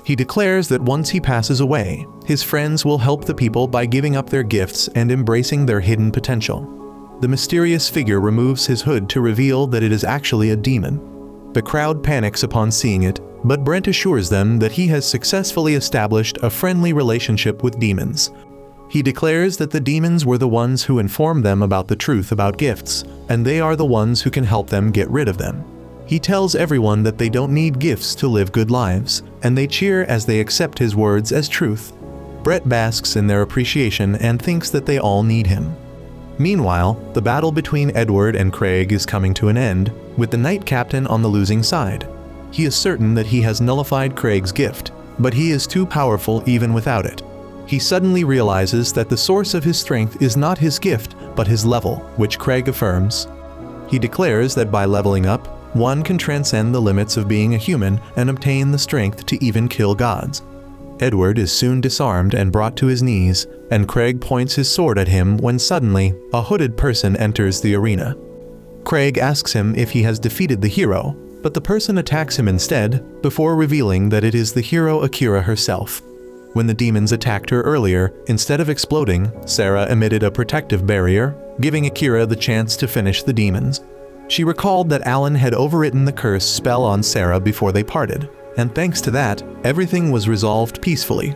He declares that once he passes away, his friends will help the people by giving up their gifts and embracing their hidden potential. The mysterious figure removes his hood to reveal that it is actually a demon. The crowd panics upon seeing it, but Brent assures them that he has successfully established a friendly relationship with demons. He declares that the demons were the ones who informed them about the truth about gifts, and they are the ones who can help them get rid of them. He tells everyone that they don't need gifts to live good lives, and they cheer as they accept his words as truth. Brett basks in their appreciation and thinks that they all need him. Meanwhile, the battle between Edward and Craig is coming to an end, with the Knight Captain on the losing side. He is certain that he has nullified Craig's gift, but he is too powerful even without it. He suddenly realizes that the source of his strength is not his gift, but his level, which Craig affirms. He declares that by leveling up, one can transcend the limits of being a human and obtain the strength to even kill gods. Edward is soon disarmed and brought to his knees, and Craig points his sword at him when suddenly, a hooded person enters the arena. Craig asks him if he has defeated the hero, but the person attacks him instead, before revealing that it is the hero Akira herself. When the demons attacked her earlier, instead of exploding, Sarah emitted a protective barrier, giving Akira the chance to finish the demons. She recalled that Alan had overwritten the curse spell on Sarah before they parted, and thanks to that, everything was resolved peacefully.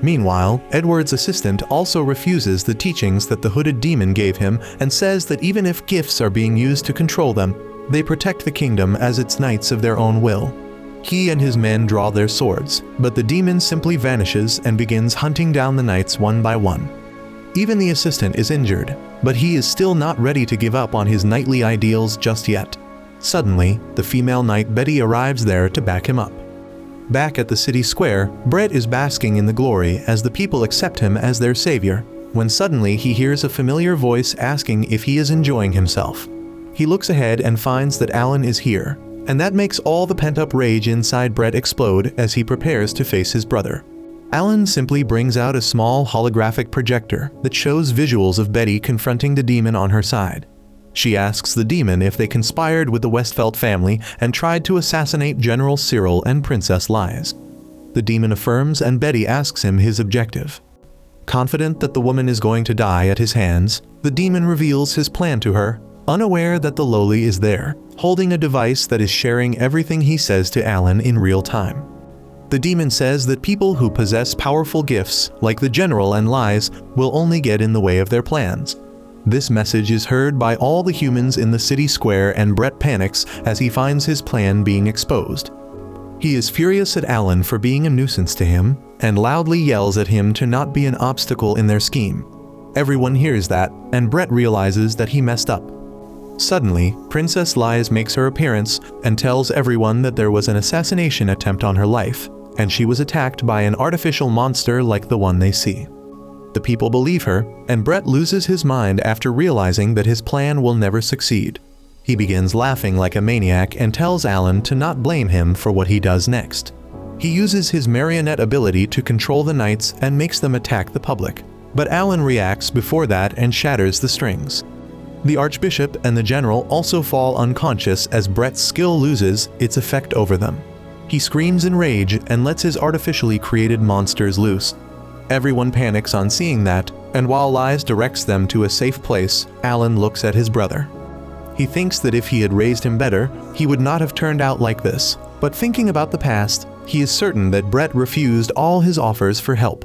Meanwhile, Edward's assistant also refuses the teachings that the hooded demon gave him and says that even if gifts are being used to control them, they protect the kingdom as its knights of their own will. He and his men draw their swords, but the demon simply vanishes and begins hunting down the knights one by one. Even the assistant is injured, but he is still not ready to give up on his knightly ideals just yet. Suddenly, the female knight Betty arrives there to back him up. Back at the city square, Brett is basking in the glory as the people accept him as their savior, when suddenly he hears a familiar voice asking if he is enjoying himself. He looks ahead and finds that Alan is here, and that makes all the pent-up rage inside Brett explode as he prepares to face his brother. Alan simply brings out a small holographic projector that shows visuals of Betty confronting the demon on her side. She asks the demon if they conspired with the Westfeld family and tried to assassinate General Cyril and Princess Lies. The demon affirms and Betty asks him his objective. Confident that the woman is going to die at his hands, the demon reveals his plan to her, unaware that the lowly is there, holding a device that is sharing everything he says to Alan in real time. The demon says that people who possess powerful gifts, like the General and Lies, will only get in the way of their plans. This message is heard by all the humans in the city square and Brett panics as he finds his plan being exposed. He is furious at Alan for being a nuisance to him and loudly yells at him to not be an obstacle in their scheme. Everyone hears that, and Brett realizes that he messed up. Suddenly, Princess Lies makes her appearance and tells everyone that there was an assassination attempt on her life, and she was attacked by an artificial monster like the one they see. The people believe her, and Brett loses his mind after realizing that his plan will never succeed. He begins laughing like a maniac and tells Alan to not blame him for what he does next. He uses his marionette ability to control the knights and makes them attack the public, but Alan reacts before that and shatters the strings. The Archbishop and the General also fall unconscious as Brett's skill loses its effect over them. He screams in rage and lets his artificially created monsters loose. Everyone panics on seeing that, and while Lies directs them to a safe place, Alan looks at his brother. He thinks that if he had raised him better, he would not have turned out like this, but thinking about the past, he is certain that Brett refused all his offers for help.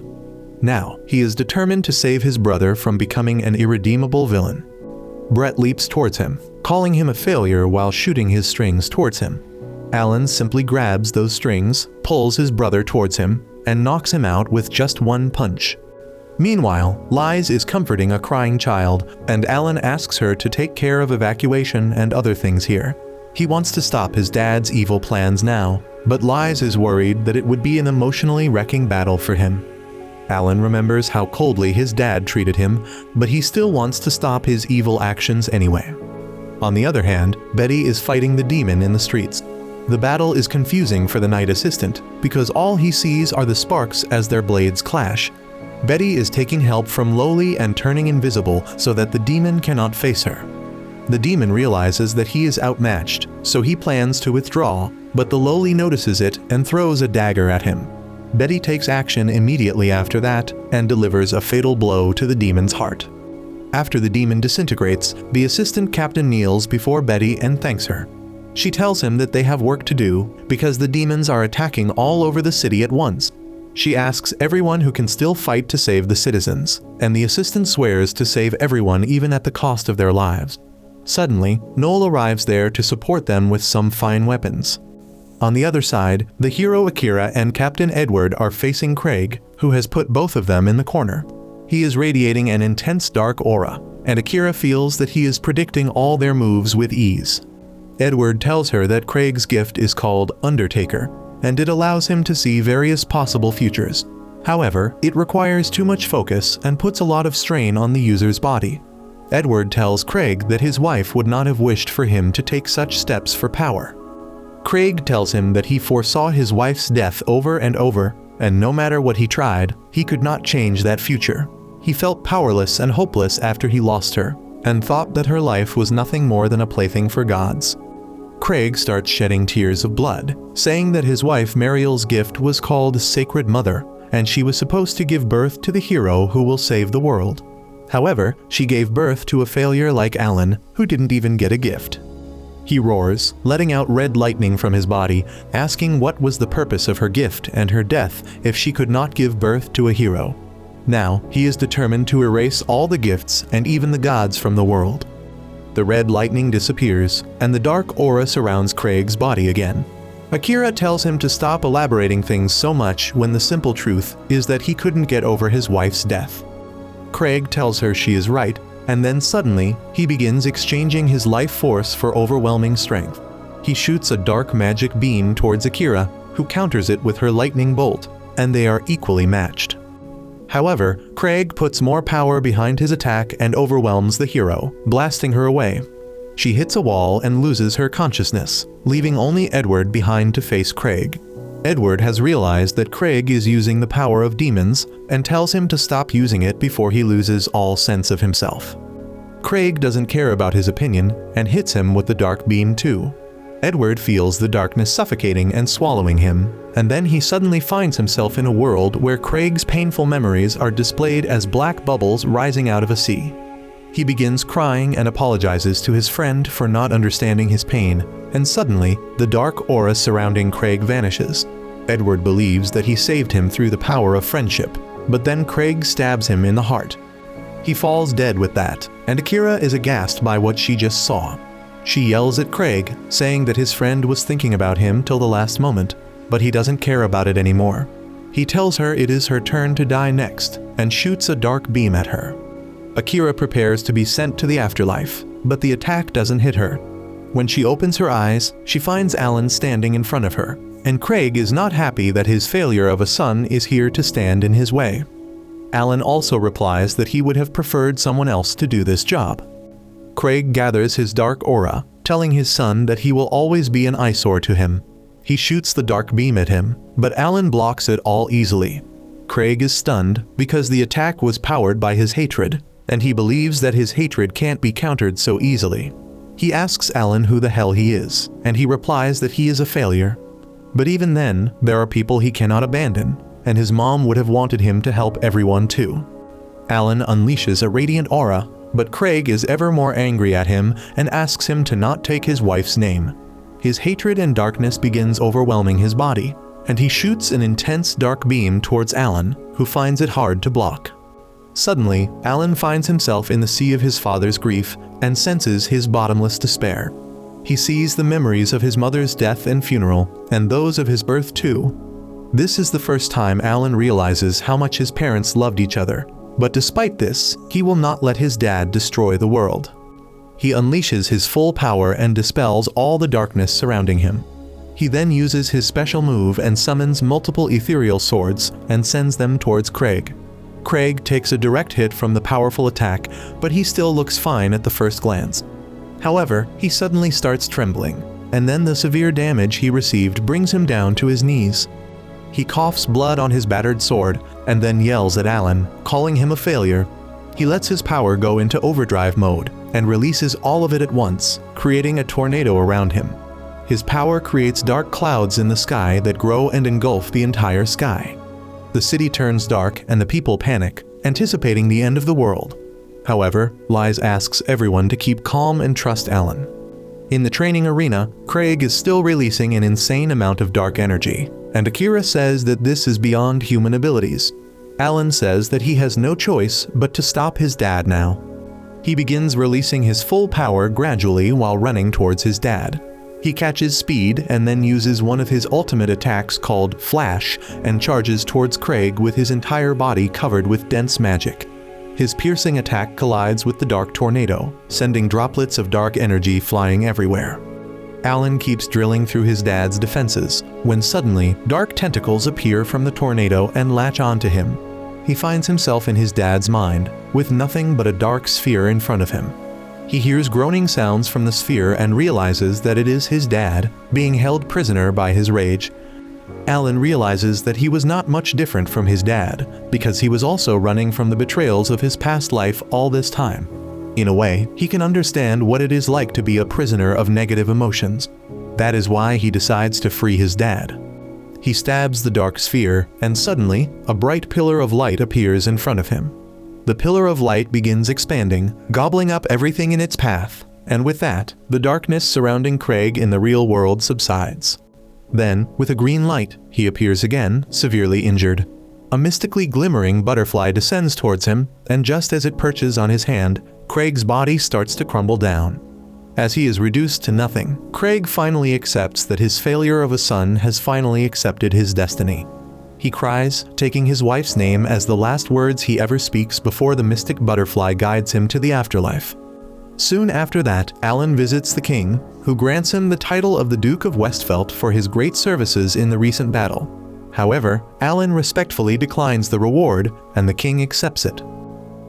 Now, he is determined to save his brother from becoming an irredeemable villain. Brett leaps towards him, calling him a failure while shooting his strings towards him. Alan simply grabs those strings, pulls his brother towards him, and knocks him out with just one punch. Meanwhile, Lies is comforting a crying child, and Alan asks her to take care of evacuation and other things here. He wants to stop his dad's evil plans now, but Lies is worried that it would be an emotionally wrecking battle for him. Alan remembers how coldly his dad treated him, but he still wants to stop his evil actions anyway. On the other hand, Betty is fighting the demon in the streets. The battle is confusing for the knight assistant, because all he sees are the sparks as their blades clash. Betty is taking help from Lowly and turning invisible so that the demon cannot face her. The demon realizes that he is outmatched, so he plans to withdraw, but the Lowly notices it and throws a dagger at him. Betty takes action immediately after that and delivers a fatal blow to the demon's heart. After the demon disintegrates, the assistant captain kneels before Betty and thanks her. She tells him that they have work to do because the demons are attacking all over the city at once. She asks everyone who can still fight to save the citizens, and the assistant swears to save everyone even at the cost of their lives. Suddenly, Noel arrives there to support them with some fine weapons. On the other side, the hero Akira and Captain Edward are facing Craig, who has put both of them in the corner. He is radiating an intense dark aura, and Akira feels that he is predicting all their moves with ease. Edward tells her that Craig's gift is called Undertaker, and it allows him to see various possible futures. However, it requires too much focus and puts a lot of strain on the user's body. Edward tells Craig that his wife would not have wished for him to take such steps for power. Craig tells him that he foresaw his wife's death over and over, and no matter what he tried, he could not change that future. He felt powerless and hopeless after he lost her, and thought that her life was nothing more than a plaything for gods. Craig starts shedding tears of blood, saying that his wife Mariel's gift was called Sacred Mother, and she was supposed to give birth to the hero who will save the world. However, she gave birth to a failure like Alan, who didn't even get a gift. He roars, letting out red lightning from his body, asking what was the purpose of her gift and her death if she could not give birth to a hero. Now, he is determined to erase all the gifts and even the gods from the world. The red lightning disappears, and the dark aura surrounds Craig's body again. Akira tells him to stop elaborating things so much when the simple truth is that he couldn't get over his wife's death. Craig tells her she is right, and then suddenly, he begins exchanging his life force for overwhelming strength. He shoots a dark magic beam towards Akira, who counters it with her lightning bolt, and they are equally matched. However, Craig puts more power behind his attack and overwhelms the hero, blasting her away. She hits a wall and loses her consciousness, leaving only Edward behind to face Craig. Edward has realized that Craig is using the power of demons and tells him to stop using it before he loses all sense of himself. Craig doesn't care about his opinion and hits him with the dark beam too. Edward feels the darkness suffocating and swallowing him, and then he suddenly finds himself in a world where Craig's painful memories are displayed as black bubbles rising out of a sea. He begins crying and apologizes to his friend for not understanding his pain, and suddenly, the dark aura surrounding Craig vanishes. Edward believes that he saved him through the power of friendship, but then Craig stabs him in the heart. He falls dead with that, and Akira is aghast by what she just saw. She yells at Craig, saying that his friend was thinking about him till the last moment, but he doesn't care about it anymore. He tells her it is her turn to die next, and shoots a dark beam at her. Akira prepares to be sent to the afterlife, but the attack doesn't hit her. When she opens her eyes, she finds Alan standing in front of her, and Craig is not happy that his failure of a son is here to stand in his way. Alan also replies that he would have preferred someone else to do this job. Craig gathers his dark aura, telling his son that he will always be an eyesore to him. He shoots the dark beam at him, but Alan blocks it all easily. Craig is stunned because the attack was powered by his hatred, and he believes that his hatred can't be countered so easily. He asks Alan who the hell he is, and he replies that he is a failure. But even then, there are people he cannot abandon, and his mom would have wanted him to help everyone too. Alan unleashes a radiant aura, but Craig is ever more angry at him and asks him to not take his wife's name. His hatred and darkness begins overwhelming his body, and he shoots an intense dark beam towards Alan, who finds it hard to block. Suddenly, Alan finds himself in the sea of his father's grief and senses his bottomless despair. He sees the memories of his mother's death and funeral, and those of his birth too. This is the first time Alan realizes how much his parents loved each other. But despite this, he will not let his dad destroy the world. He unleashes his full power and dispels all the darkness surrounding him. He then uses his special move and summons multiple ethereal swords and sends them towards Craig. Craig takes a direct hit from the powerful attack, but he still looks fine at the first glance. However, he suddenly starts trembling, and then the severe damage he received brings him down to his knees. He coughs blood on his battered sword, and then yells at Alan, calling him a failure. He lets his power go into overdrive mode, and releases all of it at once, creating a tornado around him. His power creates dark clouds in the sky that grow and engulf the entire sky. The city turns dark and the people panic, anticipating the end of the world. However, Lies asks everyone to keep calm and trust Alan. In the training arena, Craig is still releasing an insane amount of dark energy, and Akira says that this is beyond human abilities. Alan says that he has no choice but to stop his dad now. He begins releasing his full power gradually while running towards his dad. He catches speed and then uses one of his ultimate attacks called Flash and charges towards Craig with his entire body covered with dense magic. His piercing attack collides with the dark tornado, sending droplets of dark energy flying everywhere. Alan keeps drilling through his dad's defenses, when suddenly, dark tentacles appear from the tornado and latch onto him. He finds himself in his dad's mind, with nothing but a dark sphere in front of him. He hears groaning sounds from the sphere and realizes that it is his dad, being held prisoner by his rage. Alan realizes that he was not much different from his dad, because he was also running from the betrayals of his past life all this time. In a way, he can understand what it is like to be a prisoner of negative emotions. That is why he decides to free his dad. He stabs the dark sphere, and suddenly, a bright pillar of light appears in front of him. The pillar of light begins expanding, gobbling up everything in its path, And with that, the darkness surrounding Craig in the real world subsides. Then, with a green light, he appears again, severely injured. A mystically glimmering butterfly descends towards him, and just as it perches on his hand, Craig's body starts to crumble down. As he is reduced to nothing, Craig finally accepts that his failure of a son has finally accepted his destiny. He cries, taking his wife's name as the last words he ever speaks before the mystic butterfly guides him to the afterlife. Soon after that, Alan visits the king, who grants him the title of the Duke of Westfelt for his great services in the recent battle. However, Alan respectfully declines the reward, and the king accepts it.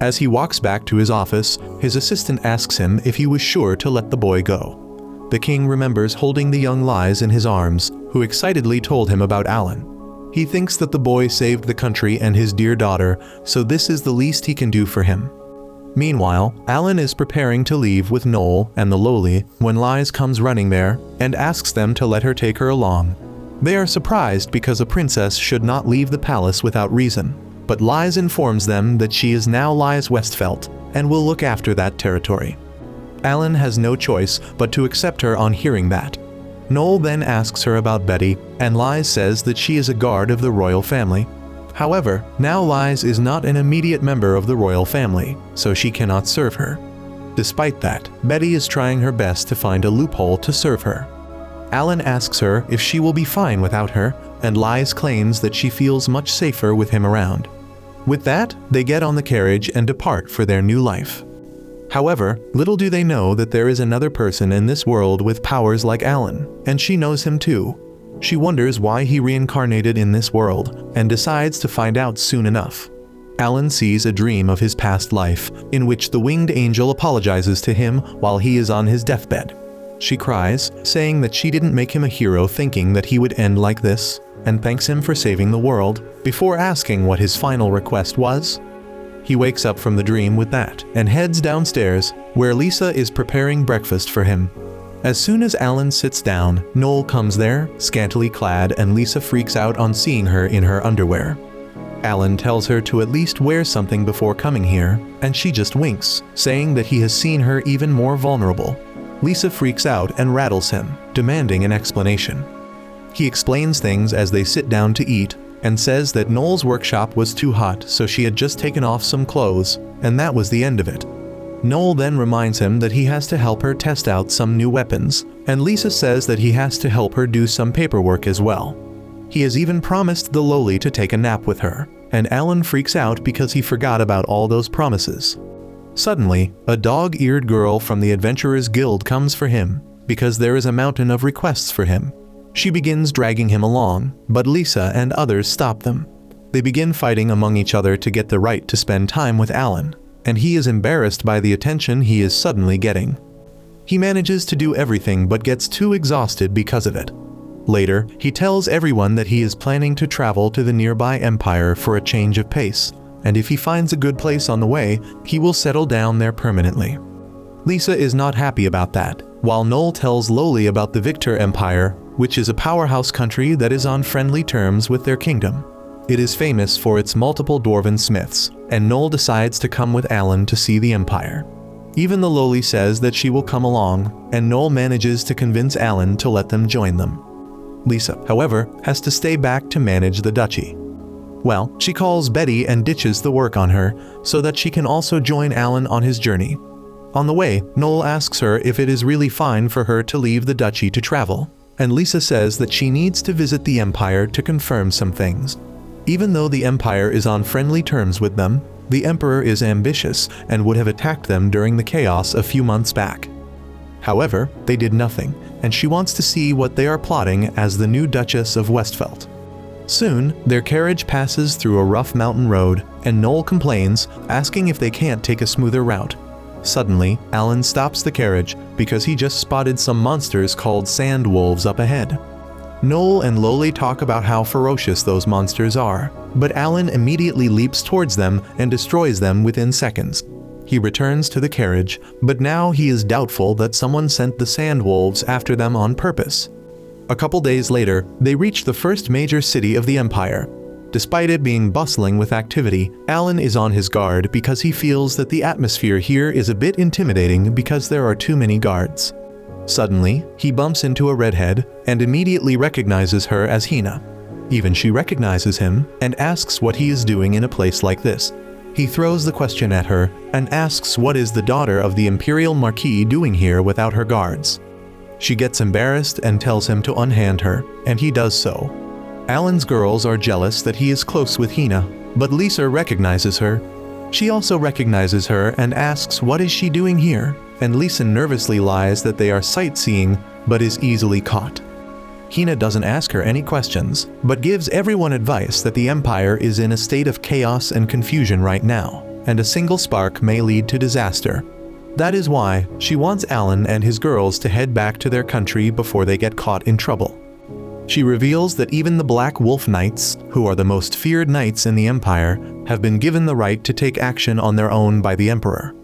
As he walks back to his office, his assistant asks him if he was sure to let the boy go. The king remembers holding the young Lies in his arms, who excitedly told him about Alan. He thinks that the boy saved the country and his dear daughter, so this is the least he can do for him. Meanwhile, Alan is preparing to leave with Noel and the lowly when Lies comes running there and asks them to let her take her along. They are surprised because a princess should not leave the palace without reason, but Lies informs them that she is now Lies Westfelt and will look after that territory. Alan has no choice but to accept her on hearing that. Noel then asks her about Betty, and Lies says that she is a guard of the royal family. However, now Lies is not an immediate member of the royal family, so she cannot serve her. Despite that, Betty is trying her best to find a loophole to serve her. Alan asks her if she will be fine without her, and Lies claims that she feels much safer with him around. With that, they get on the carriage and depart for their new life. However, little do they know that there is another person in this world with powers like Alan, and she knows him too. She wonders why he reincarnated in this world, and decides to find out soon enough. Alan sees a dream of his past life, in which the winged angel apologizes to him while he is on his deathbed. She cries, saying that she didn't make him a hero thinking that he would end like this, and thanks him for saving the world, before asking what his final request was. He wakes up from the dream with that, and heads downstairs, where Lisa is preparing breakfast for him. As soon as Alan sits down, Noel comes there, scantily clad, and Lisa freaks out on seeing her in her underwear. Alan tells her to at least wear something before coming here, and she just winks, saying that he has seen her even more vulnerable. Lisa freaks out and rattles him, demanding an explanation. He explains things as they sit down to eat, and says that Noel's workshop was too hot, so she had just taken off some clothes, and that was the end of it. Noel then reminds him that he has to help her test out some new weapons, and Lisa says that he has to help her do some paperwork as well. He has even promised the lowly to take a nap with her, and Alan freaks out because he forgot about all those promises. Suddenly, a dog-eared girl from the Adventurers Guild comes for him, because there is a mountain of requests for him. She begins dragging him along, but Lisa and others stop them. They begin fighting among each other to get the right to spend time with Alan, and he is embarrassed by the attention he is suddenly getting. He manages to do everything but gets too exhausted because of it. Later, he tells everyone that he is planning to travel to the nearby empire for a change of pace, and if he finds a good place on the way, he will settle down there permanently. Lisa is not happy about that, while Noel tells Lowly about the Victor Empire, which is a powerhouse country that is on friendly terms with their kingdom. It is famous for its multiple dwarven smiths, and Noel decides to come with Alan to see the empire. Even the Lowly says that she will come along, and Noel manages to convince Alan to let them join them. Lisa, however, has to stay back to manage the duchy. Well, she calls Betty and ditches the work on her, so that she can also join Alan on his journey. On the way, Noel asks her if it is really fine for her to leave the duchy to travel, and Lisa says that she needs to visit the empire to confirm some things. Even though the empire is on friendly terms with them, the emperor is ambitious and would have attacked them during the chaos a few months back. However, they did nothing, and she wants to see what they are plotting as the new Duchess of Westfelt. Soon, their carriage passes through a rough mountain road, and Noel complains, asking if they can't take a smoother route. Suddenly, Alan stops the carriage because he just spotted some monsters called sand wolves up ahead. Noel and Lowly talk about how ferocious those monsters are, but Alan immediately leaps towards them and destroys them within seconds. He returns to the carriage, but now he is doubtful that someone sent the sand wolves after them on purpose. A couple days later, they reach the first major city of the empire. Despite it being bustling with activity, Alan is on his guard because he feels that the atmosphere here is a bit intimidating because there are too many guards. Suddenly, he bumps into a redhead and immediately recognizes her as Hina. Even she recognizes him and asks what he is doing in a place like this. He throws the question at her and asks what is the daughter of the Imperial Marquis doing here without her guards. She gets embarrassed and tells him to unhand her, and he does so. Alan's girls are jealous that he is close with Hina, but Lisa recognizes her. She also recognizes her and asks what is she doing here, and Lisa nervously lies that they are sightseeing, but is easily caught. Hina doesn't ask her any questions, but gives everyone advice that the Empire is in a state of chaos and confusion right now, and a single spark may lead to disaster. That is why she wants Alan and his girls to head back to their country before they get caught in trouble. She reveals that even the Black Wolf Knights, who are the most feared knights in the Empire, have been given the right to take action on their own by the Emperor.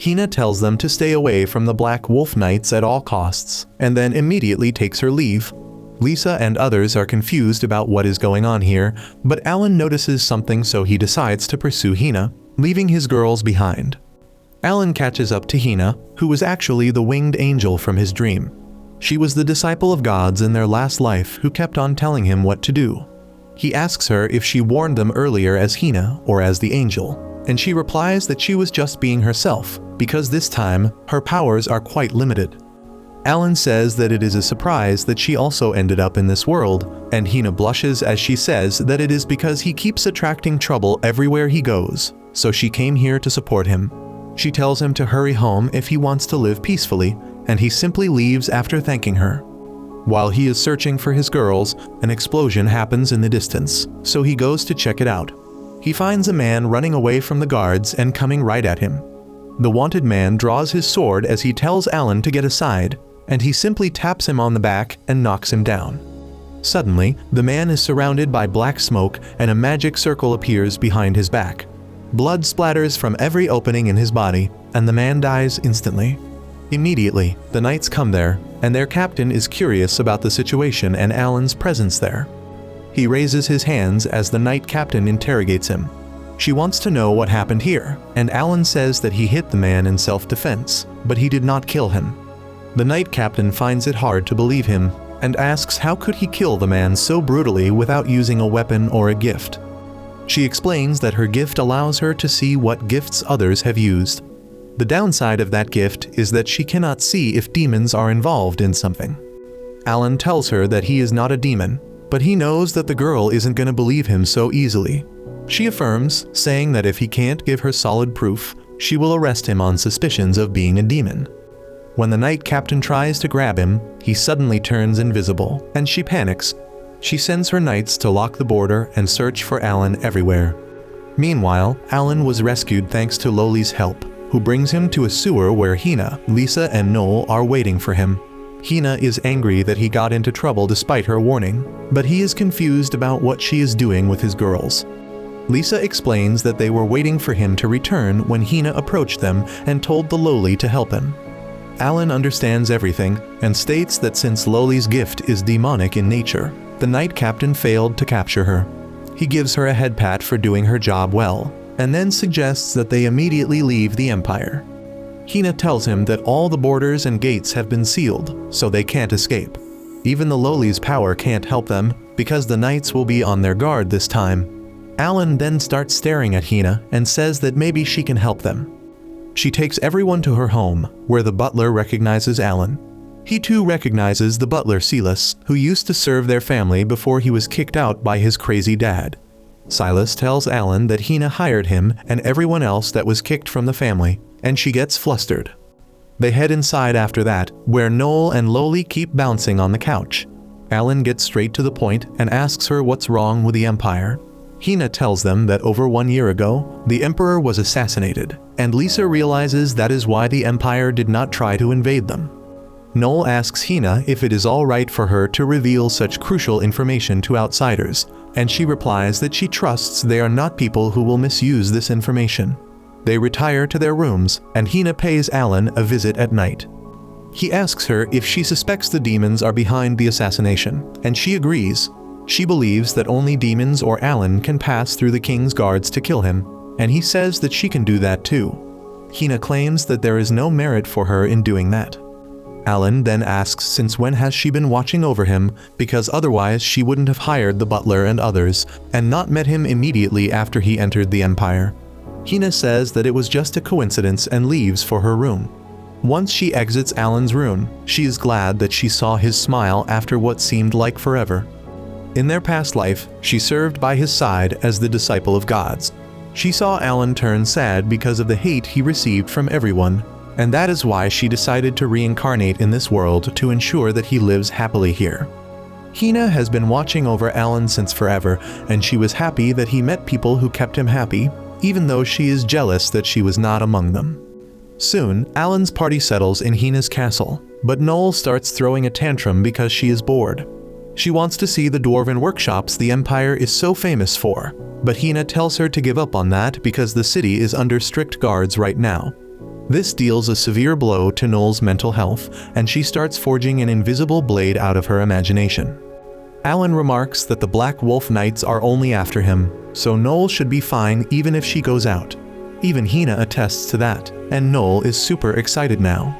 Hina tells them to stay away from the Black Wolf Knights at all costs, and then immediately takes her leave. Lisa and others are confused about what is going on here, but Alan notices something, so he decides to pursue Hina, leaving his girls behind. Alan catches up to Hina, who was actually the winged angel from his dream. She was the disciple of gods in their last life who kept on telling him what to do. He asks her if she warned them earlier as Hina or as the angel, and she replies that she was just being herself, because this time, her powers are quite limited. Alan says that it is a surprise that she also ended up in this world, and Hina blushes as she says that it is because he keeps attracting trouble everywhere he goes, so she came here to support him. She tells him to hurry home if he wants to live peacefully, and he simply leaves after thanking her. While he is searching for his girls, an explosion happens in the distance, so he goes to check it out. He finds a man running away from the guards and coming right at him. The wanted man draws his sword as he tells Alan to get aside, and he simply taps him on the back and knocks him down. Suddenly, the man is surrounded by black smoke and a magic circle appears behind his back. Blood splatters from every opening in his body, and the man dies instantly. Immediately, the knights come there, and their captain is curious about the situation and Alan's presence there. He raises his hands as the knight captain interrogates him. She wants to know what happened here, and Alan says that he hit the man in self-defense, but he did not kill him. The knight captain finds it hard to believe him, and asks how could he kill the man so brutally without using a weapon or a gift. She explains that her gift allows her to see what gifts others have used. The downside of that gift is that she cannot see if demons are involved in something. Alan tells her that he is not a demon, but he knows that the girl isn't going to believe him so easily. She affirms, saying that if he can't give her solid proof, she will arrest him on suspicions of being a demon. When the knight captain tries to grab him, he suddenly turns invisible, and she panics. She sends her knights to lock the border and search for Alan everywhere. Meanwhile, Alan was rescued thanks to Loli's help, who brings him to a sewer where Hina, Lisa, and Noel are waiting for him. Hina is angry that he got into trouble despite her warning, but he is confused about what she is doing with his girls. Lisa explains that they were waiting for him to return when Hina approached them and told the Loli to help him. Alan understands everything and states that since Loli's gift is demonic in nature, the knight captain failed to capture her. He gives her a head pat for doing her job well, and then suggests that they immediately leave the Empire. Hina tells him that all the borders and gates have been sealed, so they can't escape. Even the Loli's power can't help them, because the knights will be on their guard this time. Alan then starts staring at Hina and says that maybe she can help them. She takes everyone to her home, where the butler recognizes Alan. He too recognizes the butler Silas, who used to serve their family before he was kicked out by his crazy dad. Silas tells Alan that Hina hired him and everyone else that was kicked from the family, and she gets flustered. They head inside after that, where Noel and Loli keep bouncing on the couch. Alan gets straight to the point and asks her what's wrong with the Empire. Hina tells them that over 1 year ago, the Emperor was assassinated, and Lisa realizes that is why the Empire did not try to invade them. Noel asks Hina if it is all right for her to reveal such crucial information to outsiders, and she replies that she trusts they are not people who will misuse this information. They retire to their rooms, and Hina pays Alan a visit at night. He asks her if she suspects the demons are behind the assassination, and she agrees. She believes that only demons or Alan can pass through the king's guards to kill him, and he says that she can do that too. Hina claims that there is no merit for her in doing that. Alan then asks since when has she been watching over him, because otherwise she wouldn't have hired the butler and others, and not met him immediately after he entered the Empire. Hina says that it was just a coincidence and leaves for her room. Once she exits Alan's room, she is glad that she saw his smile after what seemed like forever. In their past life, she served by his side as the disciple of gods. She saw Alan turn sad because of the hate he received from everyone, and that is why she decided to reincarnate in this world to ensure that he lives happily here. Hina has been watching over Alan since forever, and she was happy that he met people who kept him happy, even though she is jealous that she was not among them. Soon, Alan's party settles in Hina's castle, but Noel starts throwing a tantrum because she is bored. She wants to see the dwarven workshops the Empire is so famous for, but Hina tells her to give up on that because the city is under strict guards right now. This deals a severe blow to Noel's mental health, and she starts forging an invisible blade out of her imagination. Alan remarks that the Black Wolf Knights are only after him, so Noel should be fine even if she goes out. Even Hina attests to that, and Noel is super excited now.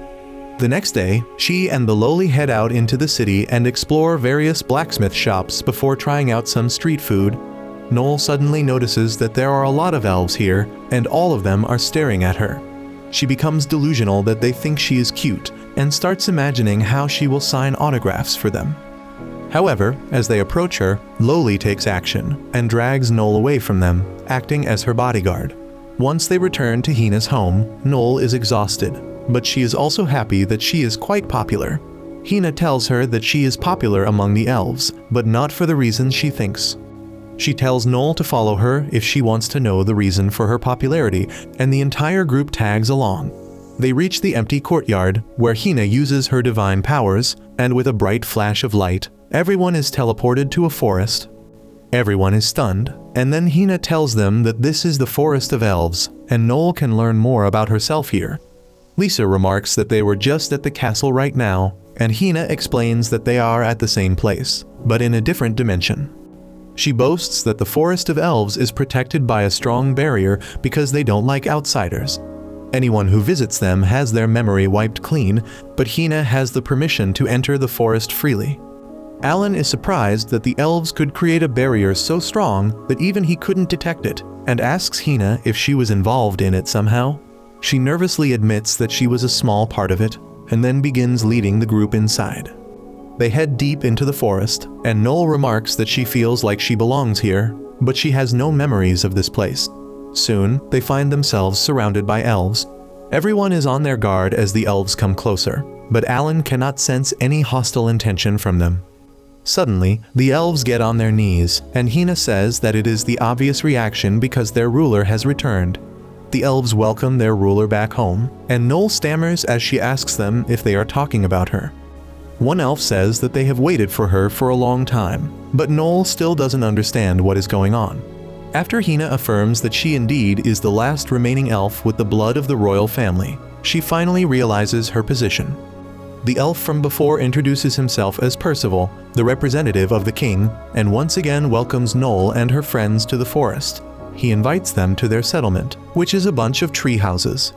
The next day, she and the lowly head out into the city and explore various blacksmith shops before trying out some street food. Noel suddenly notices that there are a lot of elves here, and all of them are staring at her. She becomes delusional that they think she is cute, and starts imagining how she will sign autographs for them. However, as they approach her, Lowly takes action, and drags Noel away from them, acting as her bodyguard. Once they return to Hina's home, Noel is exhausted, but she is also happy that she is quite popular. Hina tells her that she is popular among the elves, but not for the reasons she thinks. She tells Noel to follow her if she wants to know the reason for her popularity, and the entire group tags along. They reach the empty courtyard, where Hina uses her divine powers, and with a bright flash of light, everyone is teleported to a forest. Everyone is stunned, and then Hina tells them that this is the Forest of Elves, and Noel can learn more about herself here. Lisa remarks that they were just at the castle right now, and Hina explains that they are at the same place, but in a different dimension. She boasts that the Forest of Elves is protected by a strong barrier because they don't like outsiders. Anyone who visits them has their memory wiped clean, but Hina has the permission to enter the forest freely. Alan is surprised that the elves could create a barrier so strong that even he couldn't detect it, and asks Hina if she was involved in it somehow. She nervously admits that she was a small part of it, and then begins leading the group inside. They head deep into the forest, and Noel remarks that she feels like she belongs here, but she has no memories of this place. Soon, they find themselves surrounded by elves. Everyone is on their guard as the elves come closer, but Alan cannot sense any hostile intention from them. Suddenly, the elves get on their knees, and Hina says that it is the obvious reaction because their ruler has returned. The elves welcome their ruler back home, and Noel stammers as she asks them if they are talking about her. One elf says that they have waited for her for a long time, but Noel still doesn't understand what is going on. After Hina affirms that she indeed is the last remaining elf with the blood of the royal family, she finally realizes her position. The elf from before introduces himself as Percival, the representative of the king, and once again welcomes Noel and her friends to the forest. He invites them to their settlement, which is a bunch of tree houses.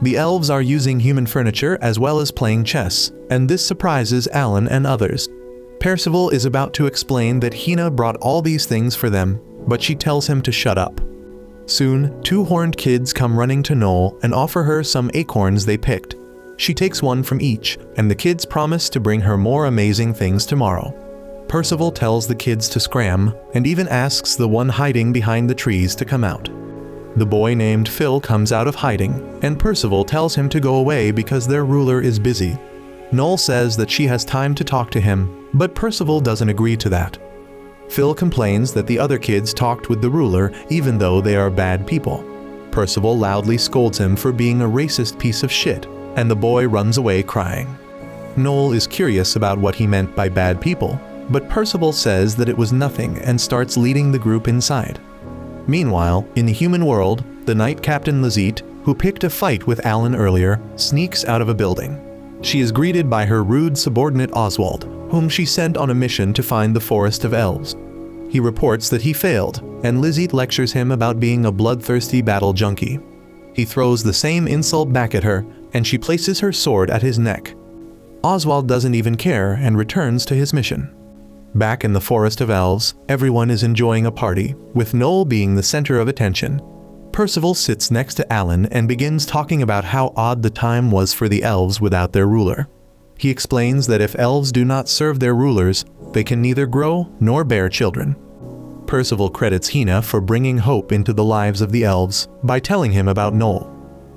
The elves are using human furniture as well as playing chess, and this surprises Alan and others. Percival is about to explain that Hina brought all these things for them, but she tells him to shut up. Soon, two horned kids come running to Noel and offer her some acorns they picked. She takes one from each, and the kids promise to bring her more amazing things tomorrow. Percival tells the kids to scram, and even asks the one hiding behind the trees to come out. The boy named Phil comes out of hiding, and Percival tells him to go away because their ruler is busy. Noel says that she has time to talk to him, but Percival doesn't agree to that. Phil complains that the other kids talked with the ruler even though they are bad people. Percival loudly scolds him for being a racist piece of shit, and the boy runs away crying. Noel is curious about what he meant by bad people, but Percival says that it was nothing and starts leading the group inside. Meanwhile, in the human world, the Knight Captain Lazette, who picked a fight with Alan earlier, sneaks out of a building. She is greeted by her rude subordinate Oswald, whom she sent on a mission to find the Forest of Elves. he reports that he failed, and Lizzie lectures him about being a bloodthirsty battle junkie. He throws the same insult back at her, and she places her sword at his neck. Oswald doesn't even care and returns to his mission. Back in the Forest of Elves, everyone is enjoying a party, with Noel being the center of attention. Percival sits next to Alan and begins talking about how odd the time was for the elves without their ruler. He explains that if elves do not serve their rulers, they can neither grow nor bear children. Percival credits Hina for bringing hope into the lives of the elves by telling him about Noel.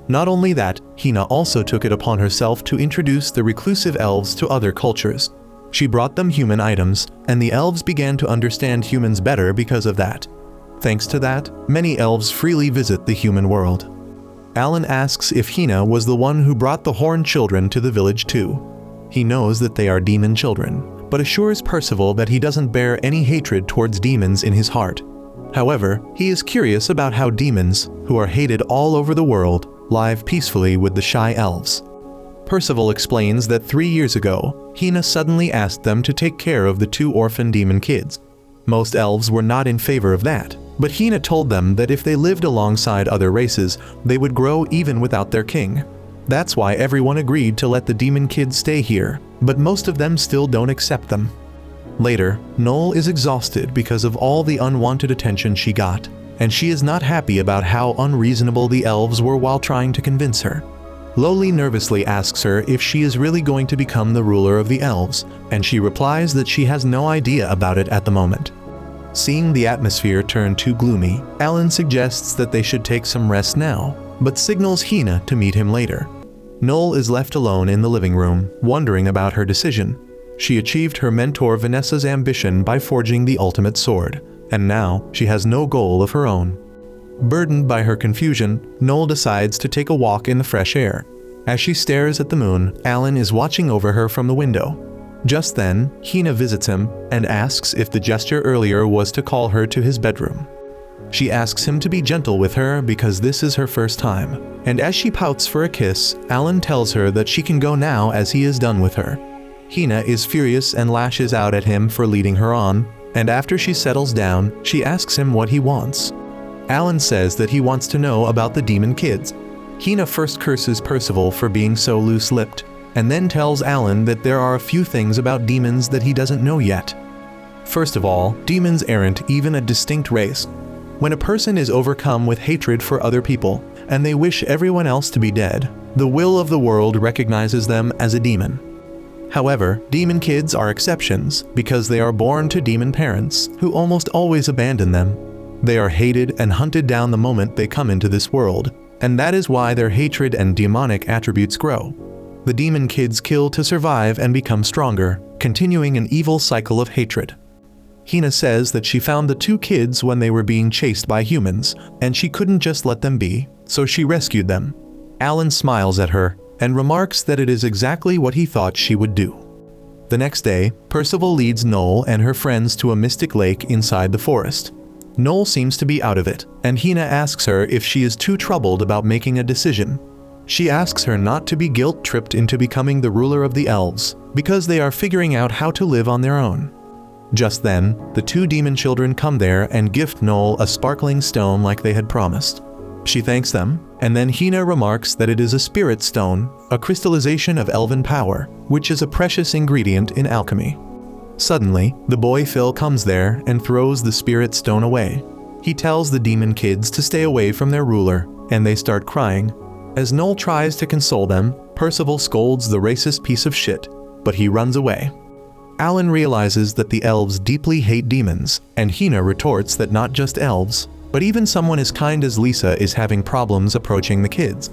Not only that, Hina also took it upon herself to introduce the reclusive elves to other cultures. She brought them human items, and the elves began to understand humans better because of that. Thanks to that, many elves freely visit the human world. Alan asks if Hina was the one who brought the horned children to the village too. He knows that they are demon children, but assures Percival that he doesn't bear any hatred towards demons in his heart. However, he is curious about how demons, who are hated all over the world, live peacefully with the shy elves. Percival explains that 3 years ago, Hina suddenly asked them to take care of the 2 orphan demon kids. Most elves were not in favor of that, but Hina told them that if they lived alongside other races, they would grow even without their king. That's why everyone agreed to let the demon kids stay here, but most of them still don't accept them. Later, Noel is exhausted because of all the unwanted attention she got, and she is not happy about how unreasonable the elves were while trying to convince her. Loli nervously asks her if she is really going to become the ruler of the elves, and she replies that she has no idea about it at the moment. Seeing the atmosphere turn too gloomy, Alan suggests that they should take some rest now, but signals Hina to meet him later. Noel is left alone in the living room, wondering about her decision. She achieved her mentor Vanessa's ambition by forging the ultimate sword, and now she has no goal of her own. Burdened by her confusion, Noel decides to take a walk in the fresh air. As she stares at the moon, Alan is watching over her from the window. Just then, Hina visits him and asks if the gesture earlier was to call her to his bedroom. She asks him to be gentle with her because this is her first time, and as she pouts for a kiss, Alan tells her that she can go now as he is done with her. Hina is furious and lashes out at him for leading her on, and after she settles down, she asks him what he wants. Alan says that he wants to know about the demon kids. Hina first curses Percival for being so loose-lipped, and then tells Alan that there are a few things about demons that he doesn't know yet. First of all, demons aren't even a distinct race. When a person is overcome with hatred for other people, and they wish everyone else to be dead, the will of the world recognizes them as a demon. However, demon kids are exceptions because they are born to demon parents who almost always abandon them. They are hated and hunted down the moment they come into this world, and that is why their hatred and demonic attributes grow. The demon kids kill to survive and become stronger, continuing an evil cycle of hatred. Hina says that she found the 2 kids when they were being chased by humans, and she couldn't just let them be, so she rescued them. Alan smiles at her and remarks that it is exactly what he thought she would do. The next day, Percival leads Noel and her friends to a mystic lake inside the forest. Noel seems to be out of it, and Hina asks her if she is too troubled about making a decision. She asks her not to be guilt-tripped into becoming the ruler of the elves, because they are figuring out how to live on their own. Just then, the 2 demon children come there and gift Noel a sparkling stone like they had promised. She thanks them, and then Hina remarks that it is a spirit stone, a crystallization of elven power, which is a precious ingredient in alchemy. Suddenly, the boy Phil comes there and throws the spirit stone away. He tells the demon kids to stay away from their ruler, and they start crying. As Noel tries to console them, Percival scolds the racist piece of shit, but he runs away. Alan realizes that the elves deeply hate demons, and Hina retorts that not just elves, but even someone as kind as Lisa is having problems approaching the kids.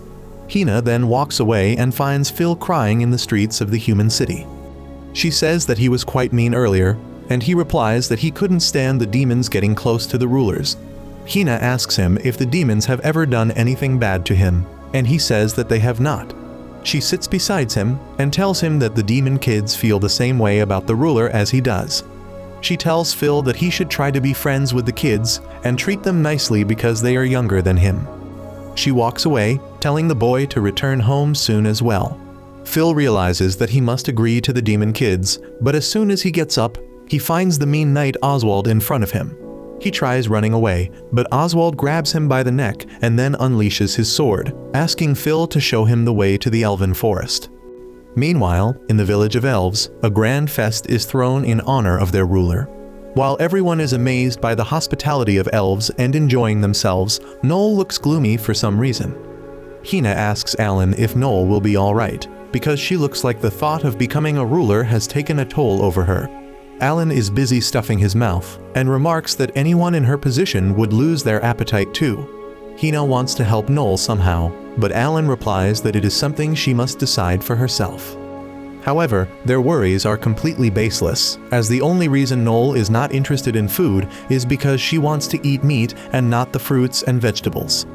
Hina then walks away and finds Phil crying in the streets of the human city. She says that he was quite mean earlier, and he replies that he couldn't stand the demons getting close to the rulers. Hina asks him if the demons have ever done anything bad to him, and he says that they have not. She sits beside him and tells him that the demon kids feel the same way about the ruler as he does. She tells Phil that he should try to be friends with the kids and treat them nicely because they are younger than him. She walks away, telling the boy to return home soon as well. Phil realizes that he must agree to the demon kids, but as soon as he gets up, He finds the mean knight Oswald in front of him. He tries running away, but Oswald grabs him by the neck and then unleashes his sword, asking Phil to show him the way to the elven forest. Meanwhile, in the village of elves, a grand feast is thrown in honor of their ruler. While everyone is amazed by the hospitality of elves and enjoying themselves, Noel looks gloomy for some reason. Hina asks Alan if Noel will be alright, because she looks like the thought of becoming a ruler has taken a toll over her. Alan is busy stuffing his mouth, and remarks that anyone in her position would lose their appetite too. Hina wants to help Noel somehow, but Alan replies that it is something she must decide for herself. However, their worries are completely baseless, as the only reason Noel is not interested in food is because she wants to eat meat and not the fruits and vegetables.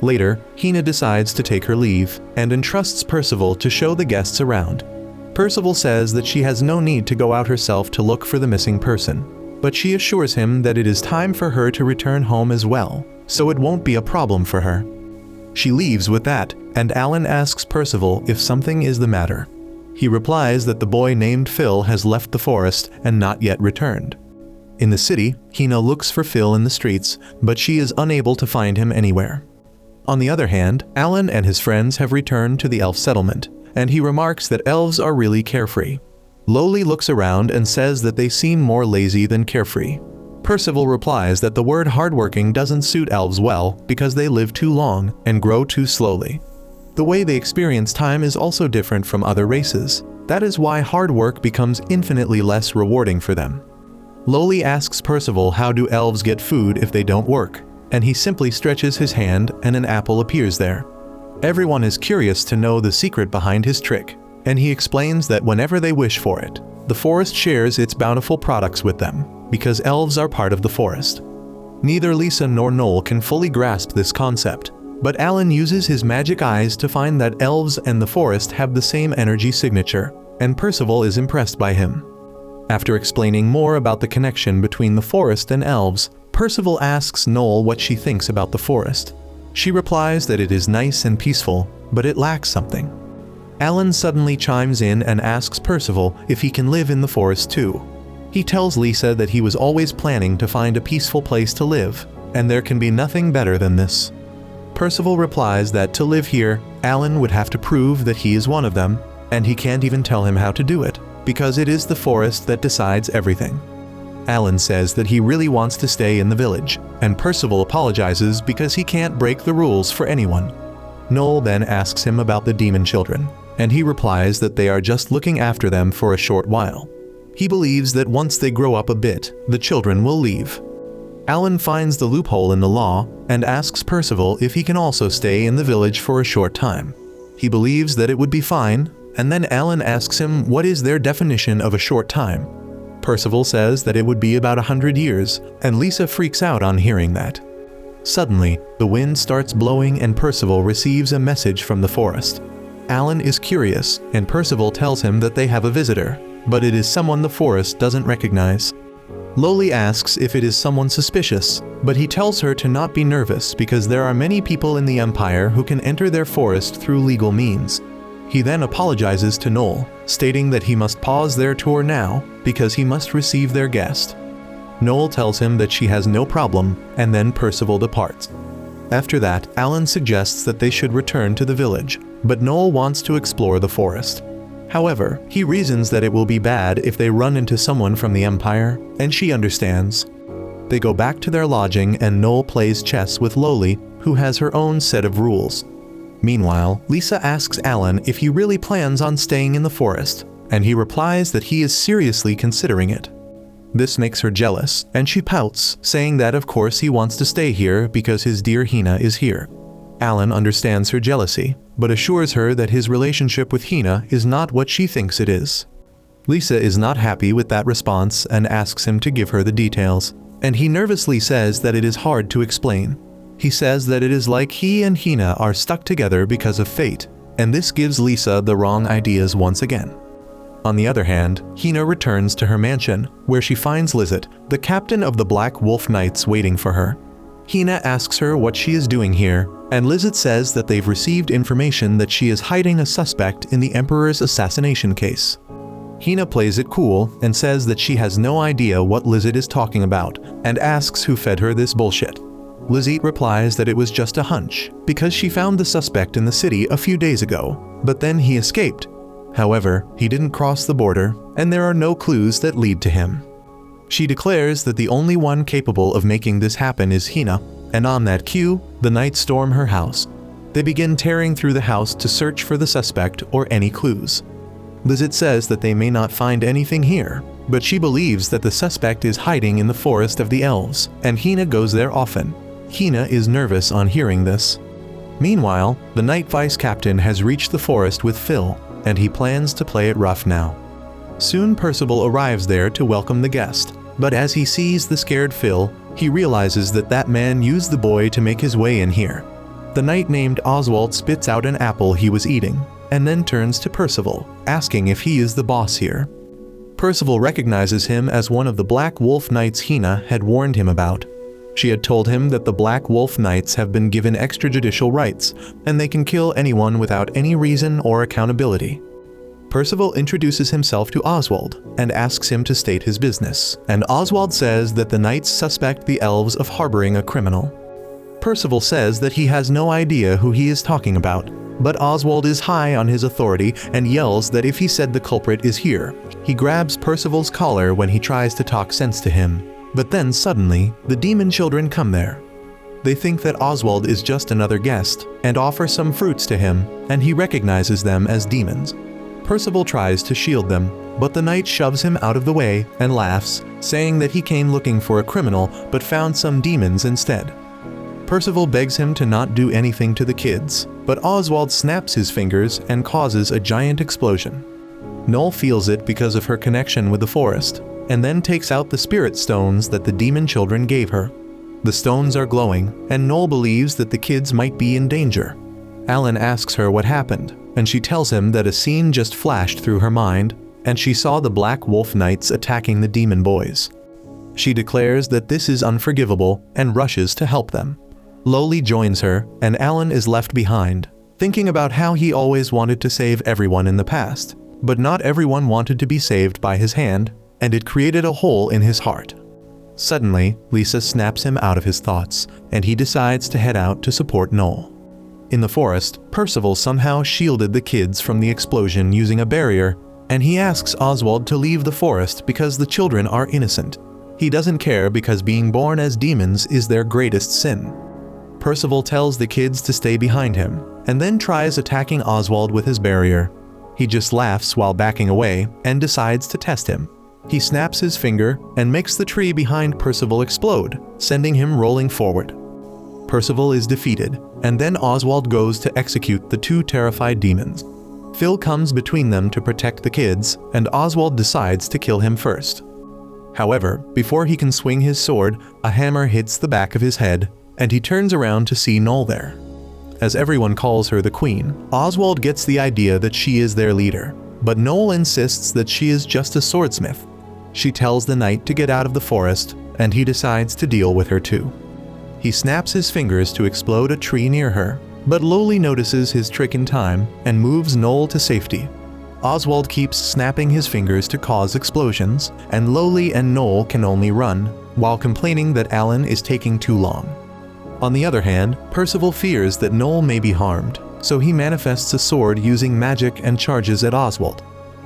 Later, Hina decides to take her leave, and entrusts Percival to show the guests around. Percival says that she has no need to go out herself to look for the missing person, but she assures him that it is time for her to return home as well, so it won't be a problem for her. She leaves with that, and Alan asks Percival if something is the matter. He replies that the boy named Phil has left the forest and not yet returned. In the city, Hina looks for Phil in the streets, but she is unable to find him anywhere. On the other hand, Alan and his friends have returned to the elf settlement, and he remarks that elves are really carefree. Lowly looks around and says that they seem more lazy than carefree. Percival replies that the word hardworking doesn't suit elves well because they live too long and grow too slowly. The way they experience time is also different from other races. That is why hard work becomes infinitely less rewarding for them. Lowly asks Percival how do elves get food if they don't work, and he simply stretches his hand and an apple appears there. Everyone is curious to know the secret behind his trick, and he explains that whenever they wish for it, the forest shares its bountiful products with them, because elves are part of the forest. Neither Lisa nor Noel can fully grasp this concept, but Alan uses his magic eyes to find that elves and the forest have the same energy signature, and Percival is impressed by him. After explaining more about the connection between the forest and elves, Percival asks Noel what she thinks about the forest. She replies that it is nice and peaceful, but it lacks something. Alan suddenly chimes in and asks Percival if he can live in the forest too. He tells Lisa that he was always planning to find a peaceful place to live, and there can be nothing better than this. Percival replies that to live here, Alan would have to prove that he is one of them, and he can't even tell him how to do it, because it is the forest that decides everything. Alan says that he really wants to stay in the village, and Percival apologizes because he can't break the rules for anyone. Noel then asks him about the demon children, and he replies that they are just looking after them for a short while. He believes that once they grow up a bit, the children will leave. Alan finds the loophole in the law and asks Percival if he can also stay in the village for a short time. He believes that it would be fine, and then Alan asks him what is their definition of a short time. Percival says that it would be about 100 years, and Lisa freaks out on hearing that. Suddenly, the wind starts blowing and Percival receives a message from the forest. Alan is curious, and Percival tells him that they have a visitor, but it is someone the forest doesn't recognize. Lowly asks if it is someone suspicious, but he tells her to not be nervous because there are many people in the Empire who can enter their forest through legal means. He then apologizes to Noel, stating that he must pause their tour now because he must receive their guest. Noel tells him that she has no problem, and then Percival departs. After that, Alan suggests that they should return to the village, but Noel wants to explore the forest. However, he reasons that it will be bad if they run into someone from the Empire, and she understands. They go back to their lodging and Noel plays chess with Lowly, who has her own set of rules. Meanwhile, Lisa asks Alan if he really plans on staying in the forest, and he replies that he is seriously considering it. This makes her jealous, and she pouts, saying that of course he wants to stay here because his dear Hina is here. Alan understands her jealousy, but assures her that his relationship with Hina is not what she thinks it is. Lisa is not happy with that response and asks him to give her the details, and he nervously says that it is hard to explain. He says that it is like he and Hina are stuck together because of fate, and this gives Lisa the wrong ideas once again. On the other hand, Hina returns to her mansion, where she finds Lizette, the captain of the Black Wolf Knights, waiting for her. Hina asks her what she is doing here, and Lizette says that they've received information that she is hiding a suspect in the Emperor's assassination case. Hina plays it cool and says that she has no idea what Lizette is talking about and asks who fed her this bullshit. Lizette replies that it was just a hunch because she found the suspect in the city a few days ago, but then he escaped. However, he didn't cross the border and there are no clues that lead to him. She declares that the only one capable of making this happen is Hina, and on that cue, the knights storm her house. They begin tearing through the house to search for the suspect or any clues. Lizette says that they may not find anything here, but she believes that the suspect is hiding in the forest of the elves, and Hina goes there often. Hina is nervous on hearing this. Meanwhile, the Night Vice Captain has reached the forest with Phil, and he plans to play it rough now. Soon Percival arrives there to welcome the guest, but as he sees the scared Phil, he realizes that that man used the boy to make his way in here. The knight named Oswald spits out an apple he was eating, and then turns to Percival, asking if he is the boss here. Percival recognizes him as one of the Black Wolf Knights Hina had warned him about. She had told him that the Black Wolf Knights have been given extrajudicial rights, and they can kill anyone without any reason or accountability. Percival introduces himself to Oswald and asks him to state his business, and Oswald says that the knights suspect the elves of harboring a criminal. Percival says that he has no idea who he is talking about, but Oswald is high on his authority and yells that if he said the culprit is here. He grabs Percival's collar when he tries to talk sense to him, but then suddenly, the demon children come there. They think that Oswald is just another guest and offer some fruits to him, and he recognizes them as demons. Percival tries to shield them, but the knight shoves him out of the way and laughs, saying that he came looking for a criminal but found some demons instead. Percival begs him to not do anything to the kids, but Oswald snaps his fingers and causes a giant explosion. Noel feels it because of her connection with the forest, and then takes out the spirit stones that the demon children gave her. The stones are glowing, and Noel believes that the kids might be in danger. Alan asks her what happened, and she tells him that a scene just flashed through her mind, and she saw the Black Wolf Knights attacking the demon boys. She declares that this is unforgivable and rushes to help them. Loli joins her, and Alan is left behind, thinking about how he always wanted to save everyone in the past, but not everyone wanted to be saved by his hand, and it created a hole in his heart. Suddenly, Lisa snaps him out of his thoughts, and he decides to head out to support Noel. In the forest, Percival somehow shielded the kids from the explosion using a barrier, and he asks Oswald to leave the forest because the children are innocent. He doesn't care because being born as demons is their greatest sin. Percival tells the kids to stay behind him, and then tries attacking Oswald with his barrier. He just laughs while backing away and decides to test him. He snaps his finger and makes the tree behind Percival explode, sending him rolling forward. Percival is defeated, and then Oswald goes to execute the two terrified demons. Phil comes between them to protect the kids, and Oswald decides to kill him first. However, before he can swing his sword, a hammer hits the back of his head, and he turns around to see Noel there. As everyone calls her the Queen, Oswald gets the idea that she is their leader, but Noel insists that she is just a swordsmith. She tells the knight to get out of the forest, and he decides to deal with her too. He snaps his fingers to explode a tree near her, but Loli notices his trick in time and moves Noel to safety. Oswald keeps snapping his fingers to cause explosions, and Loli and Noel can only run, while complaining that Alan is taking too long. On the other hand, Percival fears that Noel may be harmed, so he manifests a sword using magic and charges at Oswald.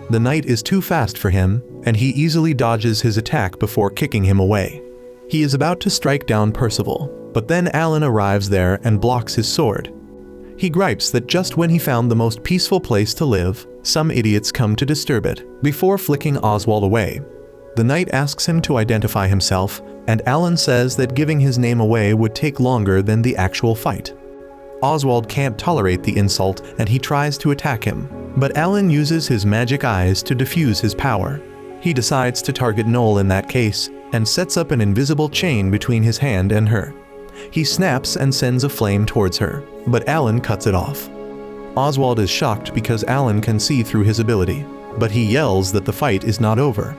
The knight is too fast for him, and he easily dodges his attack before kicking him away. He is about to strike down Percival, but then Alan arrives there and blocks his sword. He gripes that just when he found the most peaceful place to live, some idiots come to disturb it, before flicking Oswald away. The knight asks him to identify himself, and Alan says that giving his name away would take longer than the actual fight. Oswald can't tolerate the insult and he tries to attack him, but Alan uses his magic eyes to diffuse his power. He decides to target Noel in that case, and sets up an invisible chain between his hand and her. He snaps and sends a flame towards her, but Alan cuts it off. Oswald is shocked because Alan can see through his ability, but he yells that the fight is not over.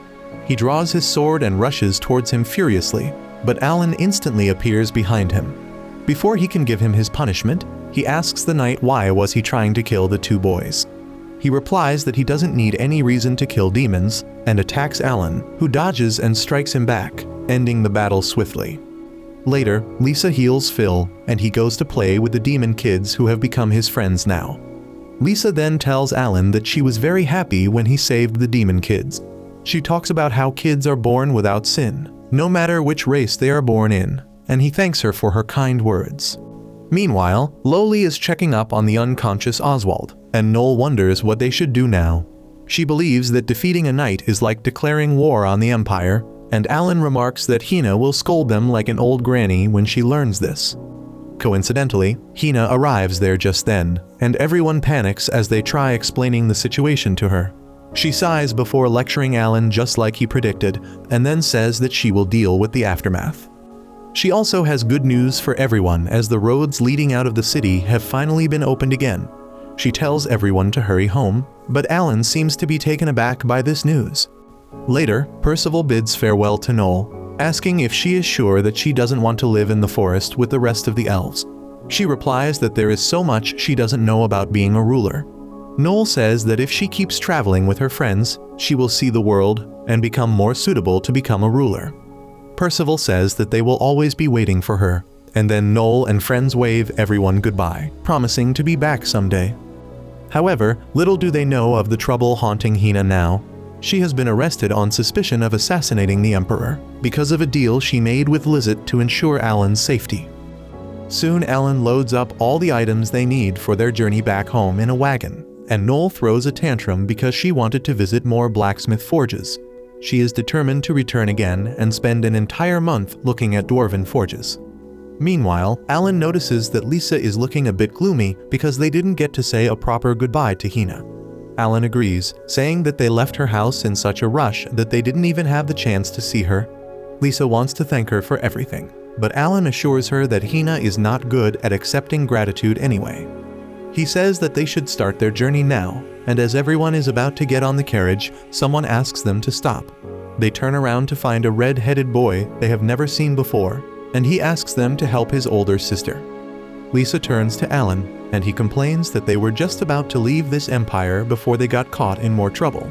He draws his sword and rushes towards him furiously, but Alan instantly appears behind him. Before he can give him his punishment, he asks the knight why was he trying to kill the two boys. He replies that he doesn't need any reason to kill demons, and attacks Alan, who dodges and strikes him back, ending the battle swiftly. Later, Lisa heals Phil, and he goes to play with the demon kids who have become his friends now. Lisa then tells Alan that she was very happy when he saved the demon kids. She talks about how kids are born without sin, no matter which race they are born in, and he thanks her for her kind words. Meanwhile, Loli is checking up on the unconscious Oswald, and Noel wonders what they should do now. She believes that defeating a knight is like declaring war on the Empire, and Alan remarks that Hina will scold them like an old granny when she learns this. Coincidentally, Hina arrives there just then, and everyone panics as they try explaining the situation to her. She sighs before lecturing Alan just like he predicted, and then says that she will deal with the aftermath. She also has good news for everyone as the roads leading out of the city have finally been opened again. She tells everyone to hurry home, but Alan seems to be taken aback by this news. Later, Percival bids farewell to Noel, asking if she is sure that she doesn't want to live in the forest with the rest of the elves. She replies that there is so much she doesn't know about being a ruler. Noel says that if she keeps traveling with her friends, she will see the world and become more suitable to become a ruler. Percival says that they will always be waiting for her, and then Noel and friends wave everyone goodbye, promising to be back someday. However, little do they know of the trouble haunting Hina now. She has been arrested on suspicion of assassinating the Emperor, because of a deal she made with Lizzet to ensure Alan's safety. Soon Alan loads up all the items they need for their journey back home in a wagon, and Noel throws a tantrum because she wanted to visit more blacksmith forges. She is determined to return again and spend an entire month looking at dwarven forges. Meanwhile, Alan notices that Lisa is looking a bit gloomy because they didn't get to say a proper goodbye to Hina. Alan agrees, saying that they left her house in such a rush that they didn't even have the chance to see her. Lisa wants to thank her for everything, but Alan assures her that Hina is not good at accepting gratitude anyway. He says that they should start their journey now, and as everyone is about to get on the carriage, someone asks them to stop. They turn around to find a red-headed boy they have never seen before, and he asks them to help his older sister. Lisa turns to Alan, and he complains that they were just about to leave this empire before they got caught in more trouble.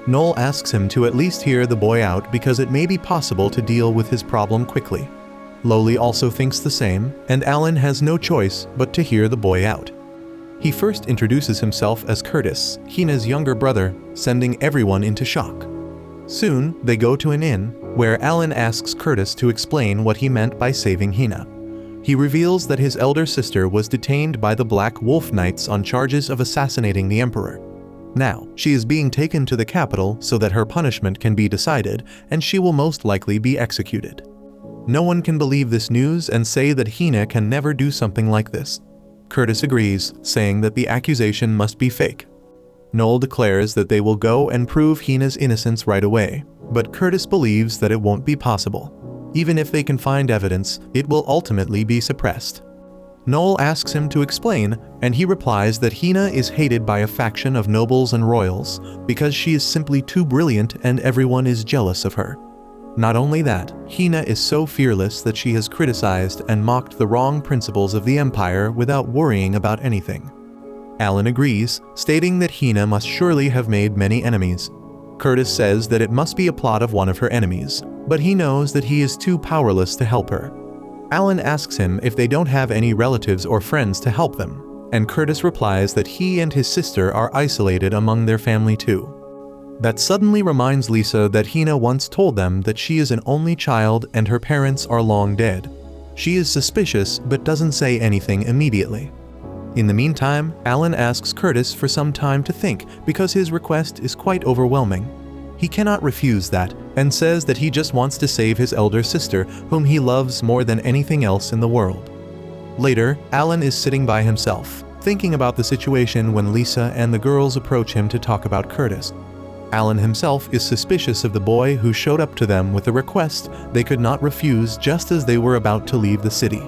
Noel asks him to at least hear the boy out because it may be possible to deal with his problem quickly. Loli also thinks the same, and Alan has no choice but to hear the boy out. He first introduces himself as Curtis, Hina's younger brother, sending everyone into shock. Soon, they go to an inn, where Alan asks Curtis to explain what he meant by saving Hina. He reveals that his elder sister was detained by the Black Wolf Knights on charges of assassinating the Emperor. Now, she is being taken to the capital so that her punishment can be decided, and she will most likely be executed. No one can believe this news and say that Hina can never do something like this. Curtis agrees, saying that the accusation must be fake. Noel declares that they will go and prove Hina's innocence right away, but Curtis believes that it won't be possible. Even if they can find evidence, it will ultimately be suppressed. Noel asks him to explain, and he replies that Hina is hated by a faction of nobles and royals because she is simply too brilliant and everyone is jealous of her. Not only that, Hina is so fearless that she has criticized and mocked the wrong principles of the Empire without worrying about anything. Alan agrees, stating that Hina must surely have made many enemies. Curtis says that it must be a plot of one of her enemies, but he knows that he is too powerless to help her. Alan asks him if they don't have any relatives or friends to help them, and Curtis replies that he and his sister are isolated among their family too. That suddenly reminds Lisa that Hina once told them that she is an only child and her parents are long dead. She is suspicious but doesn't say anything immediately. In the meantime, Alan asks Curtis for some time to think because his request is quite overwhelming. He cannot refuse that and says that he just wants to save his elder sister, whom he loves more than anything else in the world. Later, Alan is sitting by himself, thinking about the situation when Lisa and the girls approach him to talk about Curtis. Alan himself is suspicious of the boy who showed up to them with a request they could not refuse just as they were about to leave the city.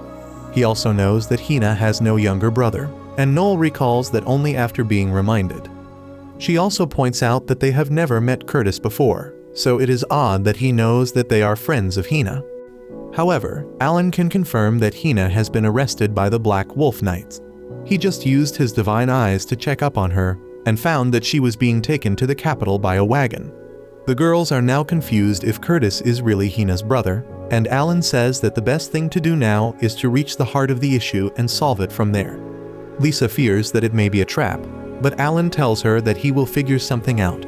He also knows that Hina has no younger brother, and Noel recalls that only after being reminded. She also points out that they have never met Curtis before, so it is odd that he knows that they are friends of Hina. However, Alan can confirm that Hina has been arrested by the Black Wolf Knights. He just used his divine eyes to check up on her, and found that she was being taken to the capital by a wagon. The girls are now confused if Curtis is really Hina's brother, and Alan says that the best thing to do now is to reach the heart of the issue and solve it from there. Lisa fears that it may be a trap, but Alan tells her that he will figure something out.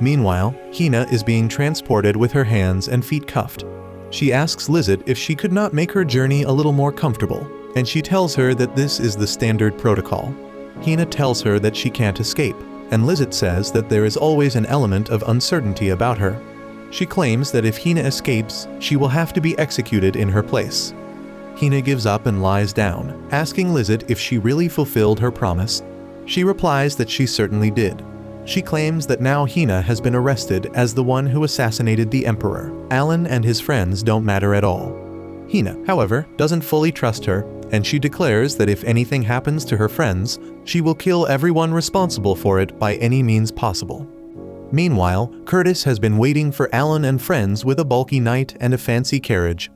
Meanwhile, Hina is being transported with her hands and feet cuffed. She asks Lizette if she could not make her journey a little more comfortable, and she tells her that this is the standard protocol. Hina tells her that she can't escape, and Lizette says that there is always an element of uncertainty about her. She claims that if Hina escapes, she will have to be executed in her place. Hina gives up and lies down, asking Lizette if she really fulfilled her promise. She replies that she certainly did. She claims that now Hina has been arrested as the one who assassinated the Emperor. Alan and his friends don't matter at all. Hina, however, doesn't fully trust her, and she declares that if anything happens to her friends, she will kill everyone responsible for it by any means possible. Meanwhile, Curtis has been waiting for Alan and friends with a bulky knight and a fancy carriage.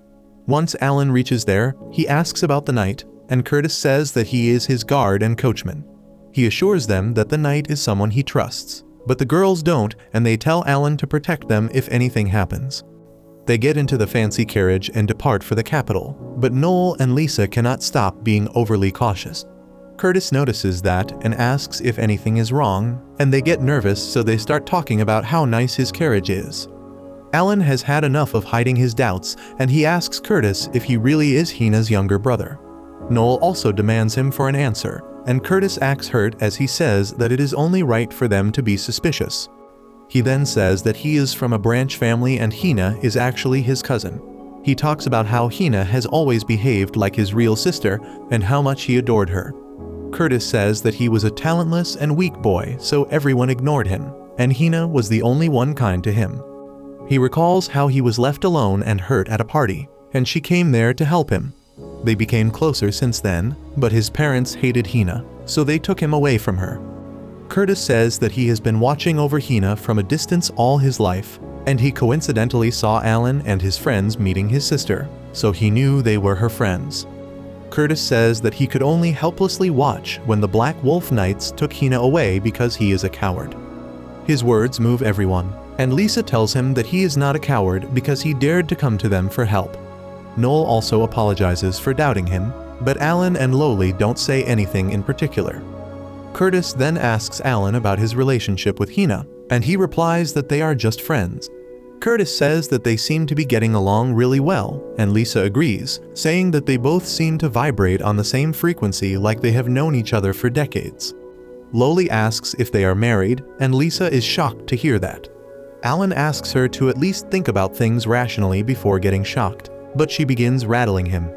Once Alan reaches there, he asks about the knight, and Curtis says that he is his guard and coachman. He assures them that the knight is someone he trusts, but the girls don't, and they tell Alan to protect them if anything happens. They get into the fancy carriage and depart for the capital, but Noel and Lisa cannot stop being overly cautious. Curtis notices that and asks if anything is wrong, and they get nervous, so they start talking about how nice his carriage is. Alan has had enough of hiding his doubts, and he asks Curtis if he really is Hina's younger brother. Noel also demands him for an answer, and Curtis acts hurt as he says that it is only right for them to be suspicious. He then says that he is from a branch family and Hina is actually his cousin. He talks about how Hina has always behaved like his real sister and how much he adored her. Curtis says that he was a talentless and weak boy, so everyone ignored him, and Hina was the only one kind to him. He recalls how he was left alone and hurt at a party, and she came there to help him. They became closer since then, but his parents hated Hina, so they took him away from her. Curtis says that he has been watching over Hina from a distance all his life, and he coincidentally saw Alan and his friends meeting his sister, so he knew they were her friends. Curtis says that he could only helplessly watch when the Black Wolf Knights took Hina away because he is a coward. His words move everyone, and Lisa tells him that he is not a coward because he dared to come to them for help. Noel also apologizes for doubting him, but Alan and Lowly don't say anything in particular. Curtis then asks Alan about his relationship with Hina, and he replies that they are just friends. Curtis says that they seem to be getting along really well, and Lisa agrees, saying that they both seem to vibrate on the same frequency like they have known each other for decades. Lowly asks if they are married, and Lisa is shocked to hear that. Alan asks her to at least think about things rationally before getting shocked, but she begins rattling him.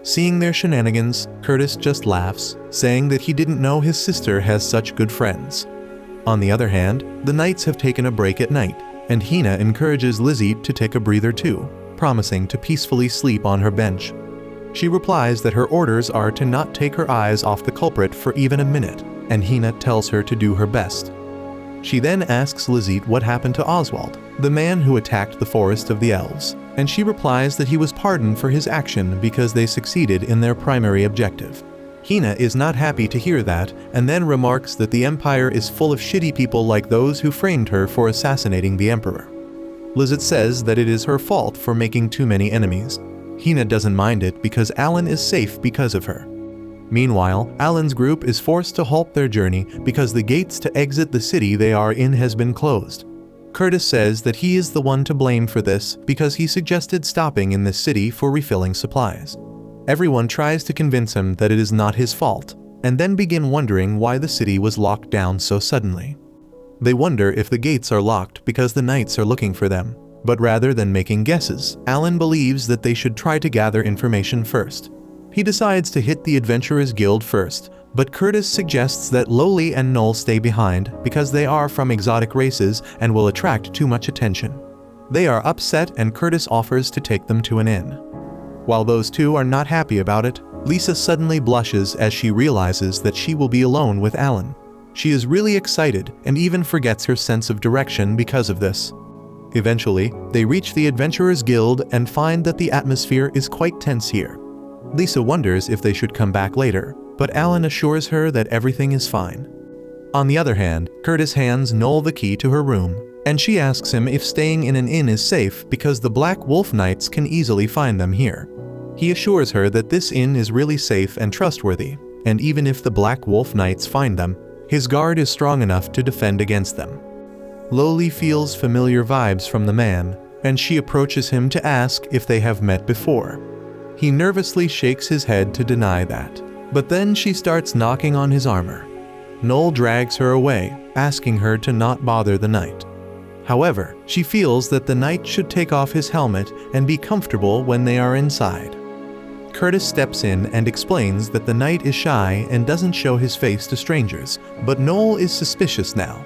Seeing their shenanigans, Curtis just laughs, saying that he didn't know his sister has such good friends. On the other hand, the Knights have taken a break at night, and Hina encourages Lizzie to take a breather too, promising to peacefully sleep on her bench. She replies that her orders are to not take her eyes off the culprit for even a minute, and Hina tells her to do her best. She then asks Lizzie what happened to Oswald, the man who attacked the Forest of the Elves, and she replies that he was pardoned for his action because they succeeded in their primary objective. Hina is not happy to hear that, and then remarks that the Empire is full of shitty people like those who framed her for assassinating the Emperor. Lizette says that it is her fault for making too many enemies. Hina doesn't mind it because Alan is safe because of her. Meanwhile, Alan's group is forced to halt their journey because the gates to exit the city they are in has been closed. Curtis says that he is the one to blame for this because he suggested stopping in this city for refilling supplies. Everyone tries to convince him that it is not his fault, and then begin wondering why the city was locked down so suddenly. They wonder if the gates are locked because the Knights are looking for them, but rather than making guesses, Alan believes that they should try to gather information first. He decides to hit the Adventurers Guild first, but Curtis suggests that Lowly and Noel stay behind because they are from exotic races and will attract too much attention. They are upset and Curtis offers to take them to an inn. While those two are not happy about it, Lisa suddenly blushes as she realizes that she will be alone with Alan. She is really excited and even forgets her sense of direction because of this. Eventually, they reach the Adventurers Guild and find that the atmosphere is quite tense here. Lisa wonders if they should come back later, but Alan assures her that everything is fine. On the other hand, Curtis hands Noel the key to her room, and she asks him if staying in an inn is safe because the Black Wolf Knights can easily find them here. He assures her that this inn is really safe and trustworthy, and even if the Black Wolf Knights find them, his guard is strong enough to defend against them. Loli feels familiar vibes from the man, and she approaches him to ask if they have met before. He nervously shakes his head to deny that, but then she starts knocking on his armor. Noel drags her away, asking her to not bother the knight. However, she feels that the knight should take off his helmet and be comfortable when they are inside. Curtis steps in and explains that the knight is shy and doesn't show his face to strangers, but Noel is suspicious now.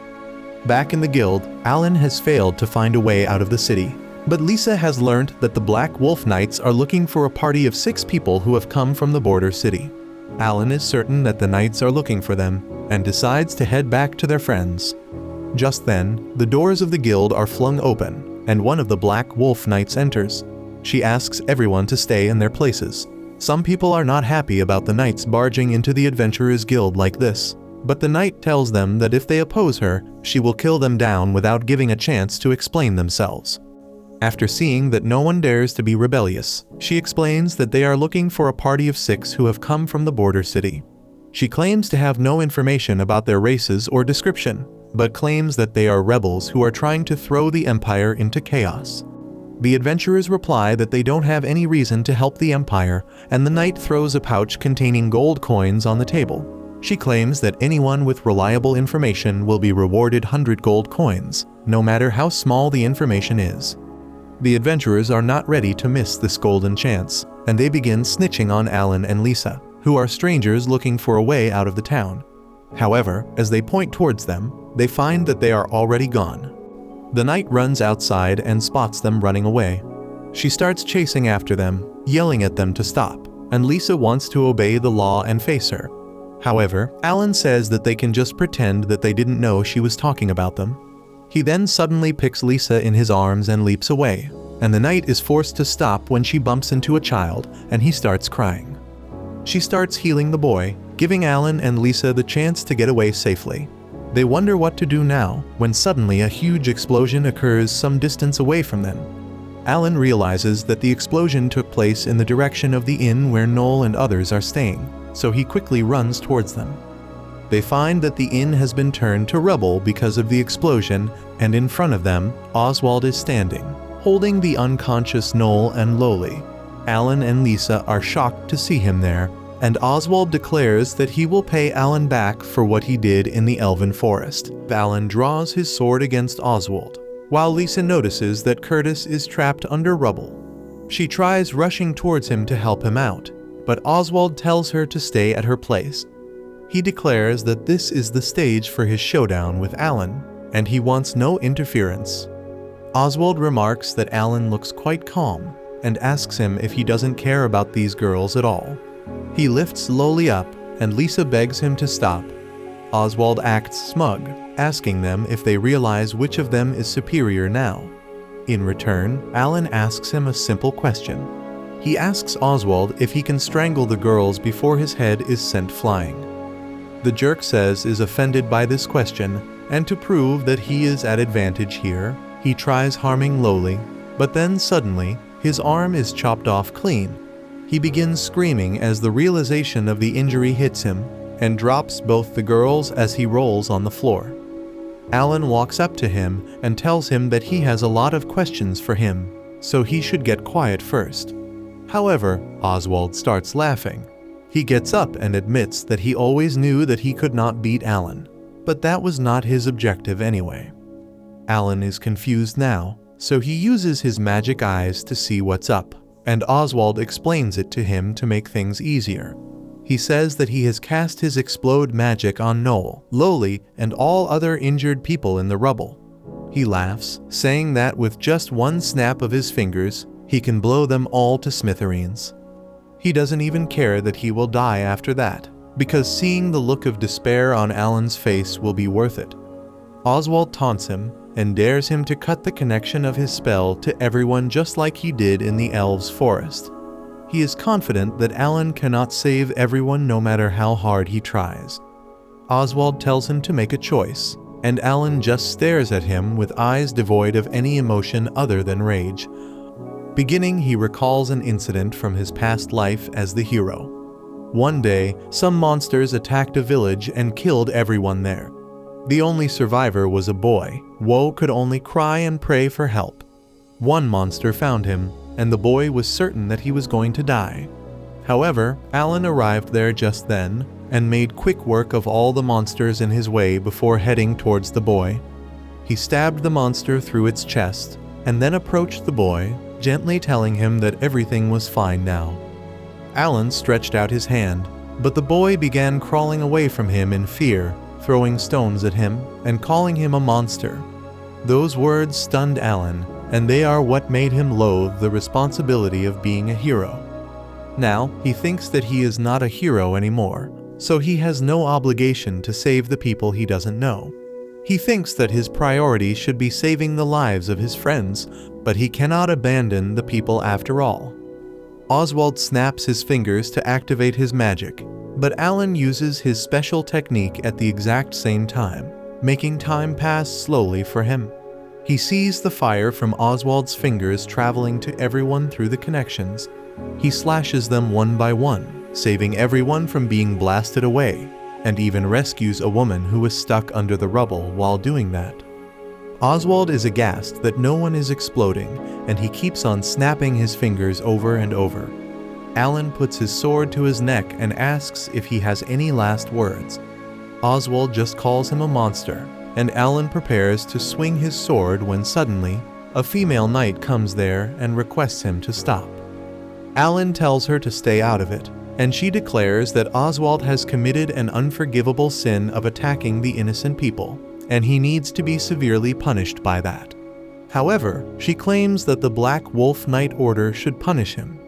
Back in the guild, Alan has failed to find a way out of the city, but Lisa has learned that the Black Wolf Knights are looking for a party of 6 people who have come from the border city. Alan is certain that the knights are looking for them, and decides to head back to their friends. Just then, the doors of the guild are flung open, and one of the Black Wolf Knights enters. She asks everyone to stay in their places. Some people are not happy about the knights barging into the Adventurers Guild like this, but the knight tells them that if they oppose her, she will kill them down without giving a chance to explain themselves. After seeing that no one dares to be rebellious, she explains that they are looking for a party of 6 who have come from the border city. She claims to have no information about their races or description, but claims that they are rebels who are trying to throw the Empire into chaos. The adventurers reply that they don't have any reason to help the Empire, and the knight throws a pouch containing gold coins on the table. She claims that anyone with reliable information will be rewarded 100 gold coins, no matter how small the information is. The adventurers are not ready to miss this golden chance, and they begin snitching on Alan and Lisa, who are strangers looking for a way out of the town. However, as they point towards them, they find that they are already gone. The knight runs outside and spots them running away. She starts chasing after them, yelling at them to stop, and Lisa wants to obey the law and face her. However, Alan says that they can just pretend that they didn't know she was talking about them. He then suddenly picks Lisa in his arms and leaps away, and the knight is forced to stop when she bumps into a child and he starts crying. She starts healing the boy, giving Alan and Lisa the chance to get away safely. They wonder what to do now, when suddenly a huge explosion occurs some distance away from them. Alan realizes that the explosion took place in the direction of the inn where Noel and others are staying, so he quickly runs towards them. They find that the inn has been turned to rubble because of the explosion, and in front of them, Oswald is standing, holding the unconscious Noel and Loli. Alan and Lisa are shocked to see him there, and Oswald declares that he will pay Alan back for what he did in the Elven Forest. Alan draws his sword against Oswald, while Lisa notices that Curtis is trapped under rubble. She tries rushing towards him to help him out, but Oswald tells her to stay at her place. He declares that this is the stage for his showdown with Alan, and he wants no interference. Oswald remarks that Alan looks quite calm, and asks him if he doesn't care about these girls at all. He lifts Loli up, and Lisa begs him to stop. Oswald acts smug, asking them if they realize which of them is superior now. In return, Alan asks him a simple question. He asks Oswald if he can strangle the girls before his head is sent flying. The jerk says is offended by this question, and to prove that he is at advantage here, he tries harming Loli, but then suddenly, his arm is chopped off clean. He begins screaming as the realization of the injury hits him, and drops both the girls as he rolls on the floor. Alan walks up to him and tells him that he has a lot of questions for him, so he should get quiet first. However, Oswald starts laughing. He gets up and admits that he always knew that he could not beat Alan, but that was not his objective anyway. Alan is confused now, so he uses his magic eyes to see what's up, and Oswald explains it to him to make things easier. He says that he has cast his explode magic on Noel, Loli, and all other injured people in the rubble. He laughs, saying that with just one snap of his fingers, he can blow them all to smithereens. He doesn't even care that he will die after that, because seeing the look of despair on Alan's face will be worth it. Oswald taunts him and dares him to cut the connection of his spell to everyone just like he did in the Elves' Forest. He is confident that Alan cannot save everyone no matter how hard he tries. Oswald tells him to make a choice, and Alan just stares at him with eyes devoid of any emotion other than rage. Beginning, he recalls an incident from his past life as the hero. One day, some monsters attacked a village and killed everyone there. The only survivor was a boy. Woe could only cry and pray for help. One monster found him, and the boy was certain that he was going to die. However, Alan arrived there just then, and made quick work of all the monsters in his way before heading towards the boy. He stabbed the monster through its chest, and then approached the boy, gently telling him that everything was fine now. Alan stretched out his hand, but the boy began crawling away from him in fear, throwing stones at him and calling him a monster. Those words stunned Alan, and they are what made him loathe the responsibility of being a hero. Now, he thinks that he is not a hero anymore, so he has no obligation to save the people he doesn't know. He thinks that his priority should be saving the lives of his friends, but he cannot abandon the people after all. Oswald snaps his fingers to activate his magic, but Alan uses his special technique at the exact same time, making time pass slowly for him. He sees the fire from Oswald's fingers traveling to everyone through the connections. He slashes them one by one, saving everyone from being blasted away, and even rescues a woman who was stuck under the rubble while doing that. Oswald is aghast that no one is exploding, and he keeps on snapping his fingers over and over. Alan puts his sword to his neck and asks if he has any last words. Oswald just calls him a monster, and Alan prepares to swing his sword when suddenly, a female knight comes there and requests him to stop. Alan tells her to stay out of it, and she declares that Oswald has committed an unforgivable sin of attacking the innocent people, and he needs to be severely punished by that. However, she claims that the Black Wolf Knight Order should punish him.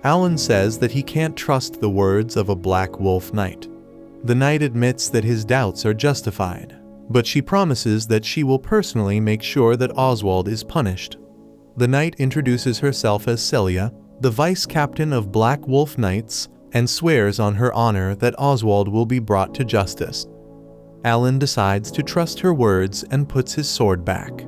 Alan says that he can't trust the words of a Black Wolf Knight. The knight admits that his doubts are justified, but she promises that she will personally make sure that Oswald is punished. The knight introduces herself as Celia, the vice captain of Black Wolf Knights, and swears on her honor that Oswald will be brought to justice. Alan decides to trust her words and puts his sword back.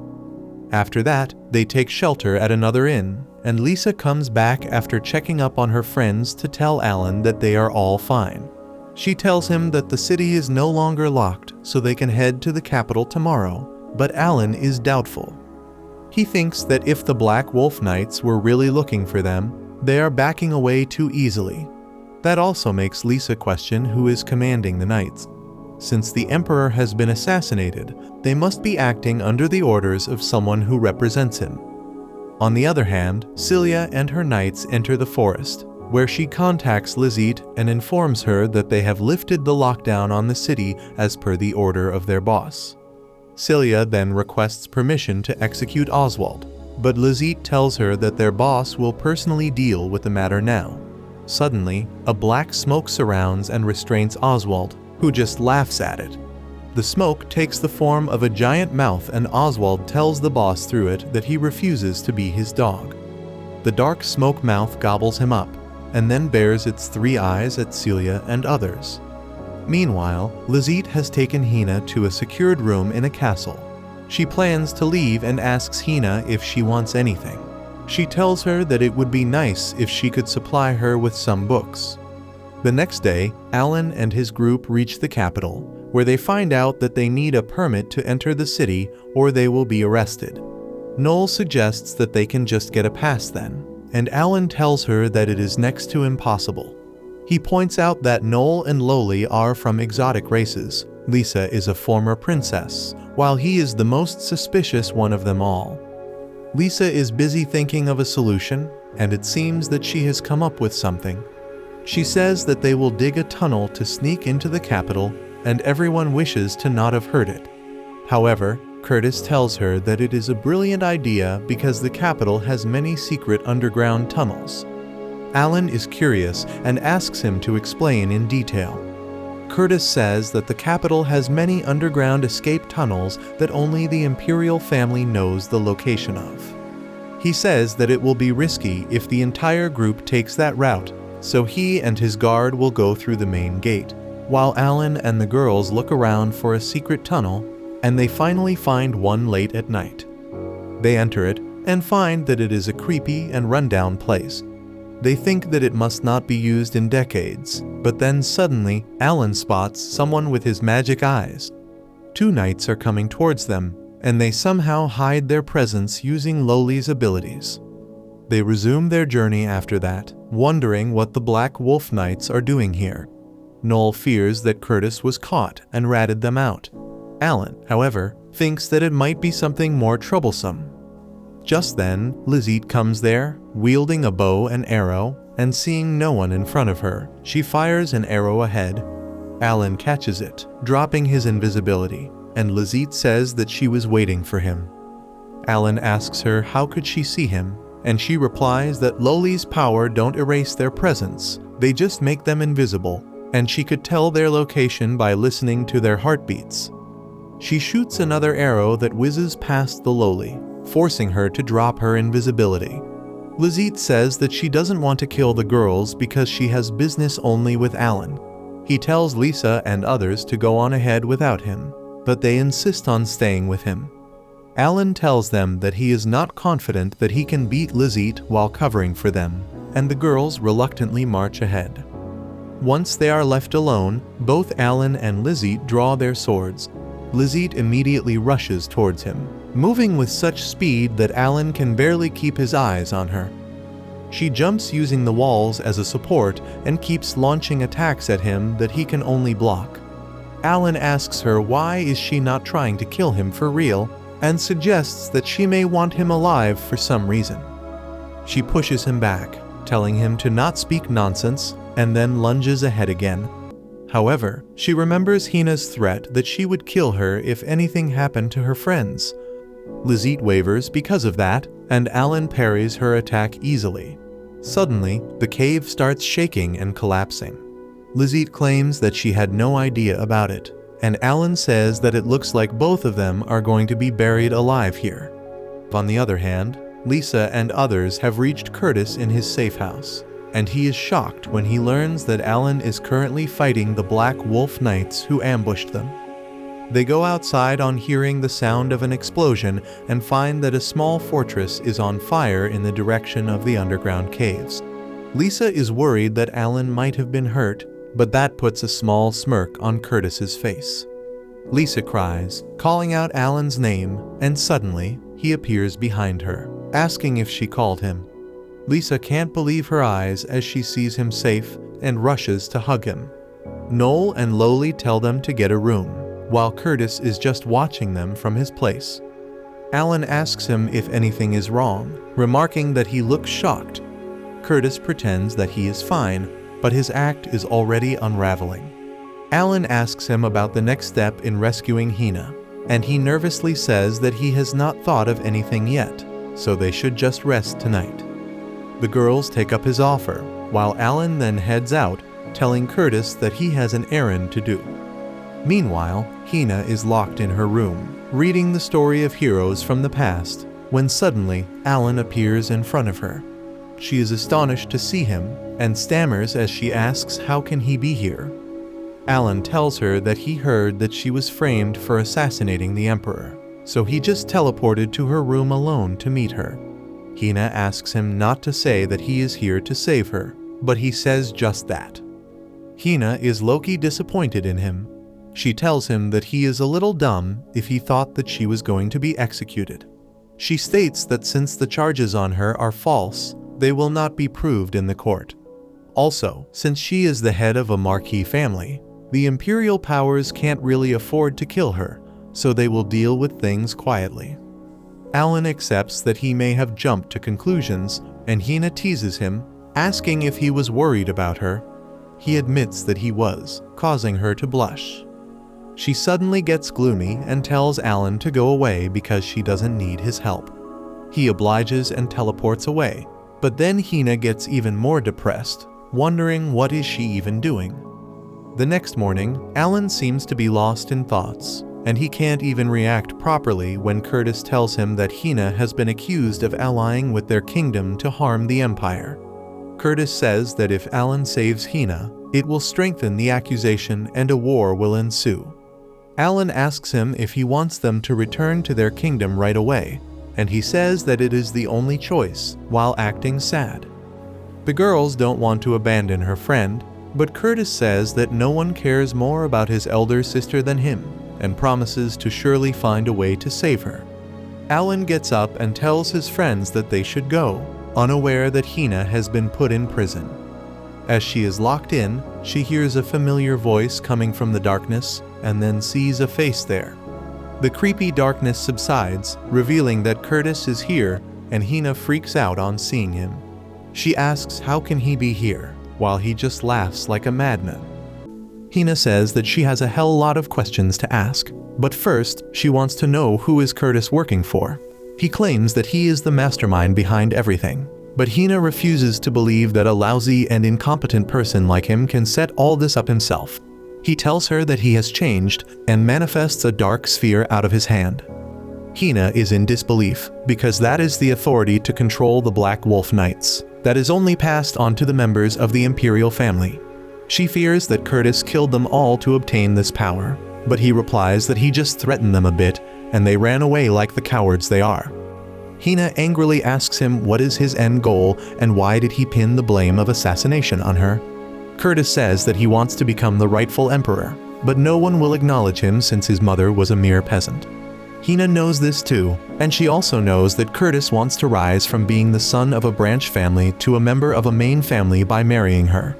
After that, they take shelter at another inn, and Lisa comes back after checking up on her friends to tell Alan that they are all fine. She tells him that the city is no longer locked, so they can head to the capital tomorrow, but Alan is doubtful. He thinks that if the Black Wolf Knights were really looking for them, they are backing away too easily. That also makes Lisa question who is commanding the knights. Since the Emperor has been assassinated, they must be acting under the orders of someone who represents him. On the other hand, Celia and her knights enter the forest, where she contacts Lizette and informs her that they have lifted the lockdown on the city as per the order of their boss. Celia then requests permission to execute Oswald, but Lizette tells her that their boss will personally deal with the matter now. Suddenly, a black smoke surrounds and restrains Oswald, who just laughs at it. The smoke takes the form of a giant mouth, and Oswald tells the boss through it that he refuses to be his dog. The dark smoke mouth gobbles him up, and then bares its 3 eyes at Celia and others. Meanwhile, Lizette has taken Hina to a secured room in a castle. She plans to leave and asks Hina if she wants anything. She tells her that it would be nice if she could supply her with some books. The next day, Alan and his group reach the capital, where they find out that they need a permit to enter the city or they will be arrested. Noel suggests that they can just get a pass then, and Alan tells her that it is next to impossible. He points out that Noel and Loli are from exotic races. Lisa is a former princess, while he is the most suspicious one of them all. Lisa is busy thinking of a solution, and it seems that she has come up with something. She says that they will dig a tunnel to sneak into the capital, and everyone wishes to not have heard it. However, Curtis tells her that it is a brilliant idea because the capital has many secret underground tunnels. Alan is curious and asks him to explain in detail. Curtis says that the capital has many underground escape tunnels that only the imperial family knows the location of. He says that it will be risky if the entire group takes that route, so he and his guard will go through the main gate. while Alan and the girls look around for a secret tunnel, and they finally find one late at night. They enter it and find that it is a creepy and rundown place. They think that it must not be used in decades, but then suddenly Alan spots someone with his magic eyes. Two knights are coming towards them, and they somehow hide their presence using Loli's abilities. They resume their journey after that, wondering what the Black Wolf Knights are doing here. Noel fears that Curtis was caught and ratted them out. Alan, however, thinks that it might be something more troublesome. Just then, Lizette comes there, wielding a bow and arrow, and seeing no one in front of her, she fires an arrow ahead. Alan catches it, dropping his invisibility, and Lizette says that she was waiting for him. Alan asks her how could she see him, and she replies that Loli's power don't erase their presence, they just make them invisible, and she could tell their location by listening to their heartbeats. She shoots another arrow that whizzes past the Loli, forcing her to drop her invisibility. Lizette says that she doesn't want to kill the girls because she has business only with Alan. He tells Lisa and others to go on ahead without him, but they insist on staying with him. Alan tells them that he is not confident that he can beat Lizette while covering for them, and the girls reluctantly march ahead. Once they are left alone, both Alan and Lizette draw their swords. Lizette immediately rushes towards him, moving with such speed that Alan can barely keep his eyes on her. She jumps using the walls as a support and keeps launching attacks at him that he can only block. Alan asks her why is she not trying to kill him for real, and suggests that she may want him alive for some reason. She pushes him back, telling him to not speak nonsense, and then lunges ahead again. However, she remembers Hina's threat that she would kill her if anything happened to her friends. Lizette wavers because of that, and Alan parries her attack easily. Suddenly, the cave starts shaking and collapsing. Lizette claims that she had no idea about it, and Alan says that it looks like both of them are going to be buried alive here. On the other hand, Lisa and others have reached Curtis in his safe house, and he is shocked when he learns that Alan is currently fighting the Black Wolf Knights who ambushed them. They go outside on hearing the sound of an explosion and find that a small fortress is on fire in the direction of the underground caves. Lisa is worried that Alan might have been hurt, but that puts a small smirk on Curtis's face. Lisa cries, calling out Alan's name, and suddenly, he appears behind her, asking if she called him. Lisa can't believe her eyes as she sees him safe and rushes to hug him. Noel and Loli tell them to get a room, while Curtis is just watching them from his place. Alan asks him if anything is wrong, remarking that he looks shocked. Curtis pretends that he is fine, but his act is already unraveling. Alan asks him about the next step in rescuing Hina, and he nervously says that he has not thought of anything yet, so they should just rest tonight. The girls take up his offer, while Alan then heads out, telling Curtis that he has an errand to do. Meanwhile, Hina is locked in her room, reading the story of heroes from the past, when suddenly Alan appears in front of her. She is astonished to see him, and stammers as she asks how can he be here. Alan tells her that he heard that she was framed for assassinating the Emperor, so he just teleported to her room alone to meet her. Hina asks him not to say that he is here to save her, but he says just that. Hina is low-key disappointed in him. She tells him that he is a little dumb if he thought that she was going to be executed. She states that since the charges on her are false, they will not be proved in the court. Also, since she is the head of a marquis family, the imperial powers can't really afford to kill her, so they will deal with things quietly. Alan accepts that he may have jumped to conclusions, and Hina teases him, asking if he was worried about her. He admits that he was, causing her to blush. She suddenly gets gloomy and tells Alan to go away because she doesn't need his help. He obliges and teleports away, but then Hina gets even more depressed, wondering what is she even doing. The next morning, Alan seems to be lost in thoughts, and he can't even react properly when Curtis tells him that Hina has been accused of allying with their kingdom to harm the Empire. Curtis says that if Alan saves Hina, It will strengthen the accusation and a war will ensue. Alan asks him if he wants them to return to their kingdom right away, and he says that it is the only choice, while acting sad. The girls don't want to abandon her friend, but Curtis says that no one cares more about his elder sister than him, and promises to surely find a way to save her. Alan gets up and tells his friends that they should go, unaware that Hina has been put in prison. As she is locked in, she hears a familiar voice coming from the darkness, and then sees a face there. The creepy darkness subsides, revealing that Curtis is here, and Hina freaks out on seeing him. She asks how can he be here, while he just laughs like a madman. Hina says that she has a hell lot of questions to ask, but first, she wants to know who is Curtis working for. He claims that he is the mastermind behind everything, but Hina refuses to believe that a lousy and incompetent person like him can set all this up himself. He tells her that he has changed and manifests a dark sphere out of his hand. Hina is in disbelief, because that is the authority to control the Black Wolf Knights, that is only passed on to the members of the Imperial family. She fears that Curtis killed them all to obtain this power, but he replies that he just threatened them a bit, and they ran away like the cowards they are. Hina angrily asks him what is his end goal and why did he pin the blame of assassination on her. Curtis says that he wants to become the rightful emperor, but no one will acknowledge him since his mother was a mere peasant. Hina knows this too, and she also knows that Curtis wants to rise from being the son of a branch family to a member of a main family by marrying her.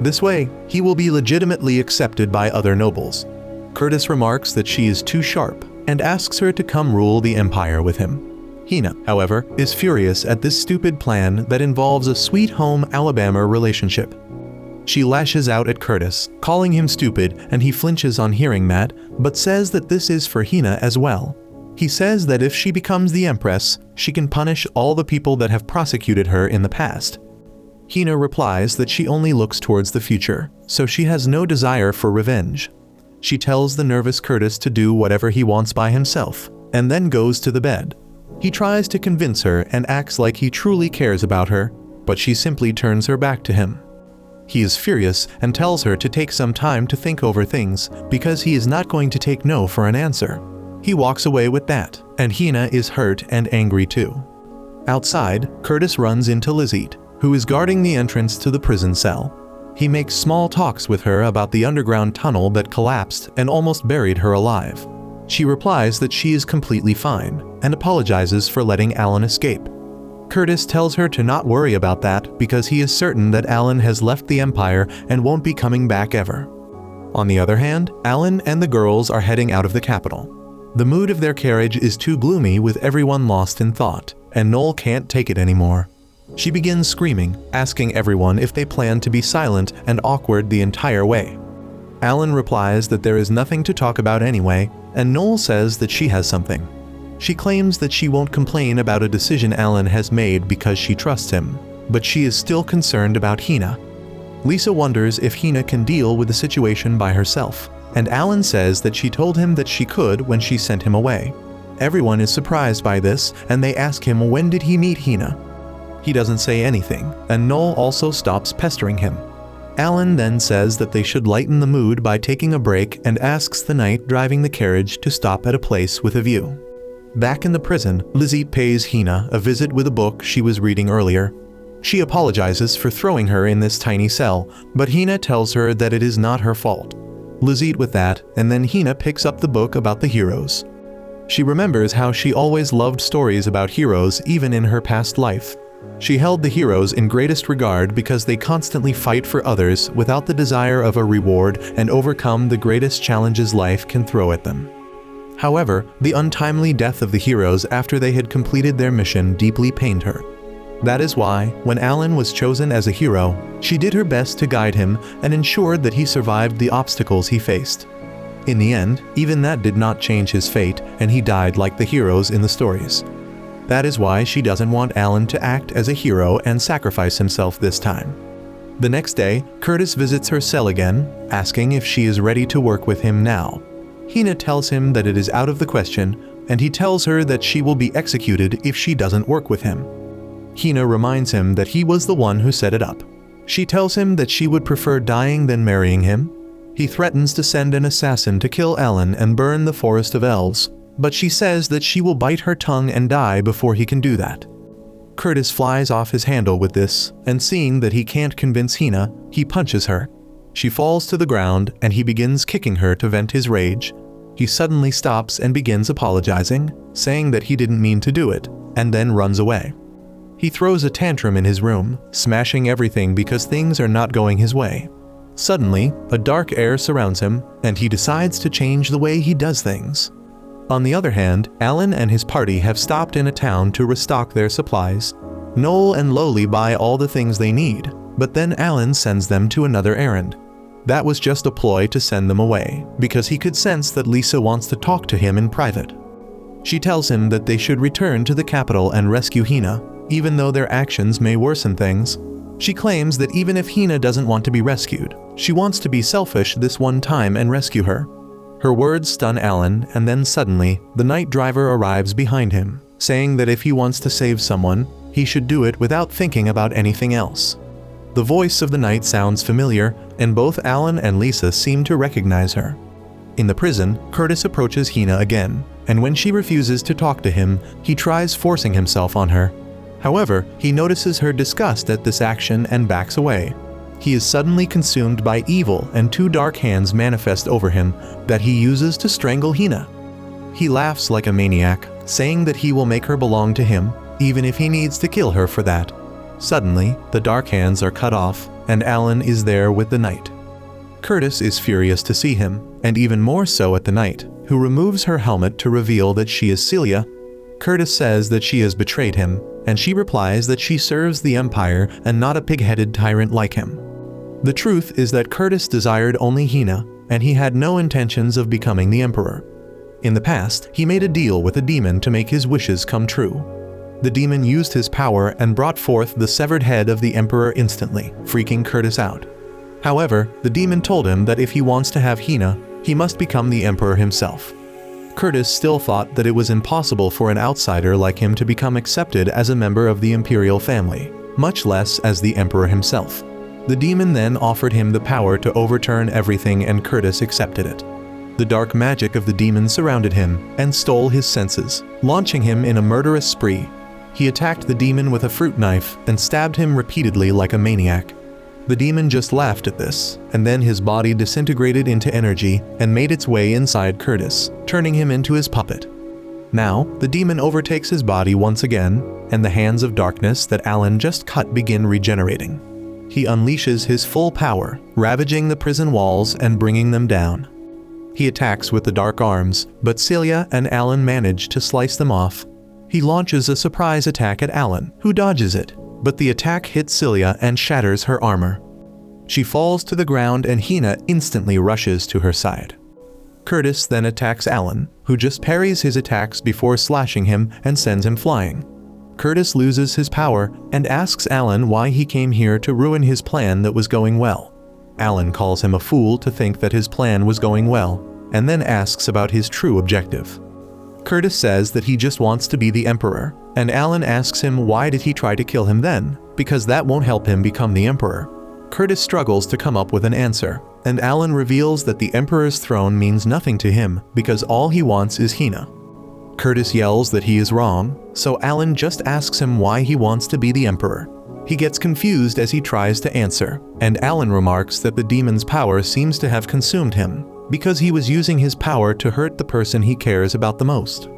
This way, he will be legitimately accepted by other nobles. Curtis remarks that she is too sharp and asks her to come rule the empire with him. Hina, however, is furious at this stupid plan that involves a Sweet Home Alabama relationship. She lashes out at Curtis, calling him stupid, and he flinches on hearing that, but says that this is for Hina as well. He says that if she becomes the empress, she can punish all the people that have prosecuted her in the past. Hina replies that she only looks towards the future, so she has no desire for revenge. She tells the nervous Curtis to do whatever he wants by himself, and then goes to the bed. He tries to convince her and acts like he truly cares about her, but she simply turns her back to him. He is furious and tells her to take some time to think over things because he is not going to take no for an answer. He walks away with that, and Hina is hurt and angry too. Outside, Curtis runs into Lizzie, who is guarding the entrance to the prison cell. He makes small talks with her about the underground tunnel that collapsed and almost buried her alive. She replies that she is completely fine and apologizes for letting Alan escape. Curtis tells her to not worry about that because he is certain that Alan has left the Empire and won't be coming back ever. On the other hand, Alan and the girls are heading out of the capital. The mood of their carriage is too gloomy with everyone lost in thought, and Noel can't take it anymore. She begins screaming, asking everyone if they plan to be silent and awkward the entire way. Alan replies that there is nothing to talk about anyway, and Noel says that she has something. She claims that she won't complain about a decision Alan has made because she trusts him, but she is still concerned about Hina. Lisa wonders if Hina can deal with the situation by herself, and Alan says that she told him that she could when she sent him away. Everyone is surprised by this, and they ask him when did he meet Hina. He doesn't say anything, and Noel also stops pestering him. Alan then says that they should lighten the mood by taking a break and asks the knight driving the carriage to stop at a place with a view. Back in the prison, Lizzie pays Hina a visit with a book she was reading earlier. She apologizes for throwing her in this tiny cell, but Hina tells her that it is not her fault. Lizzie with that, and then Hina picks up the book about the heroes. She remembers how she always loved stories about heroes even in her past life. She held the heroes in greatest regard because they constantly fight for others without the desire of a reward and overcome the greatest challenges life can throw at them. However, the untimely death of the heroes after they had completed their mission deeply pained her. That is why, when Alan was chosen as a hero, she did her best to guide him and ensured that he survived the obstacles he faced. In the end, even that did not change his fate, and he died like the heroes in the stories. That is why she doesn't want Alan to act as a hero and sacrifice himself this time. The next day, Curtis visits her cell again, asking if she is ready to work with him now. Hina tells him that it is out of the question, and he tells her that she will be executed if she doesn't work with him. Hina reminds him that he was the one who set it up. She tells him that she would prefer dying than marrying him. He threatens to send an assassin to kill Alan and burn the Forest of Elves, but she says that she will bite her tongue and die before he can do that. Curtis flies off his handle with this, and seeing that he can't convince Hina, he punches her. She falls to the ground and he begins kicking her to vent his rage. He suddenly stops and begins apologizing, saying that he didn't mean to do it, and then runs away. He throws a tantrum in his room, smashing everything because things are not going his way. Suddenly, a dark air surrounds him, and he decides to change the way he does things. On the other hand, Alan and his party have stopped in a town to restock their supplies. Noel and Lowly buy all the things they need, but then Alan sends them to another errand. That was just a ploy to send them away, because he could sense that Lisa wants to talk to him in private. She tells him that they should return to the capital and rescue Hina, even though their actions may worsen things. She claims that even if Hina doesn't want to be rescued, she wants to be selfish this one time and rescue her. Her words stun Alan, and then suddenly, the night driver arrives behind him, saying that if he wants to save someone, he should do it without thinking about anything else. The voice of the night sounds familiar, and both Alan and Lisa seem to recognize her. In the prison, Curtis approaches Hina again, and when she refuses to talk to him, he tries forcing himself on her. However, he notices her disgust at this action and backs away. He is suddenly consumed by evil, and two dark hands manifest over him that he uses to strangle Hina. He laughs like a maniac, saying that he will make her belong to him, even if he needs to kill her for that. Suddenly, the dark hands are cut off, and Alan is there with the knight. Curtis is furious to see him, and even more so at the knight, who removes her helmet to reveal that she is Celia. Curtis says that she has betrayed him, and she replies that she serves the Empire and not a pig-headed tyrant like him. The truth is that Curtis desired only Hina, and he had no intentions of becoming the Emperor. In the past, he made a deal with a demon to make his wishes come true. The demon used his power and brought forth the severed head of the Emperor instantly, freaking Curtis out. However, the demon told him that if he wants to have Hina, he must become the Emperor himself. Curtis still thought that it was impossible for an outsider like him to become accepted as a member of the imperial family, much less as the Emperor himself. The demon then offered him the power to overturn everything, and Curtis accepted it. The dark magic of the demon surrounded him and stole his senses, launching him in a murderous spree. He attacked the demon with a fruit knife and stabbed him repeatedly like a maniac. The demon just laughed at this, and then his body disintegrated into energy and made its way inside Curtis, turning him into his puppet. Now, the demon overtakes his body once again, and the hands of darkness that Alan just cut begin regenerating. He unleashes his full power, ravaging the prison walls and bringing them down. He attacks with the dark arms, but Celia and Alan manage to slice them off. He launches a surprise attack at Alan, who dodges it, but the attack hits Celia and shatters her armor. She falls to the ground, and Hina instantly rushes to her side. Curtis then attacks Alan, who just parries his attacks before slashing him and sends him flying. Curtis loses his power and asks Alan why he came here to ruin his plan that was going well. Alan calls him a fool to think that his plan was going well, and then asks about his true objective. Curtis says that he just wants to be the Emperor, and Alan asks him why did he try to kill him then, because that won't help him become the Emperor. Curtis struggles to come up with an answer, and Alan reveals that the Emperor's throne means nothing to him because all he wants is Hina. Curtis yells that he is wrong, so Alan just asks him why he wants to be the Emperor. He gets confused as he tries to answer, and Alan remarks that the demon's power seems to have consumed him, because he was using his power to hurt the person he cares about the most.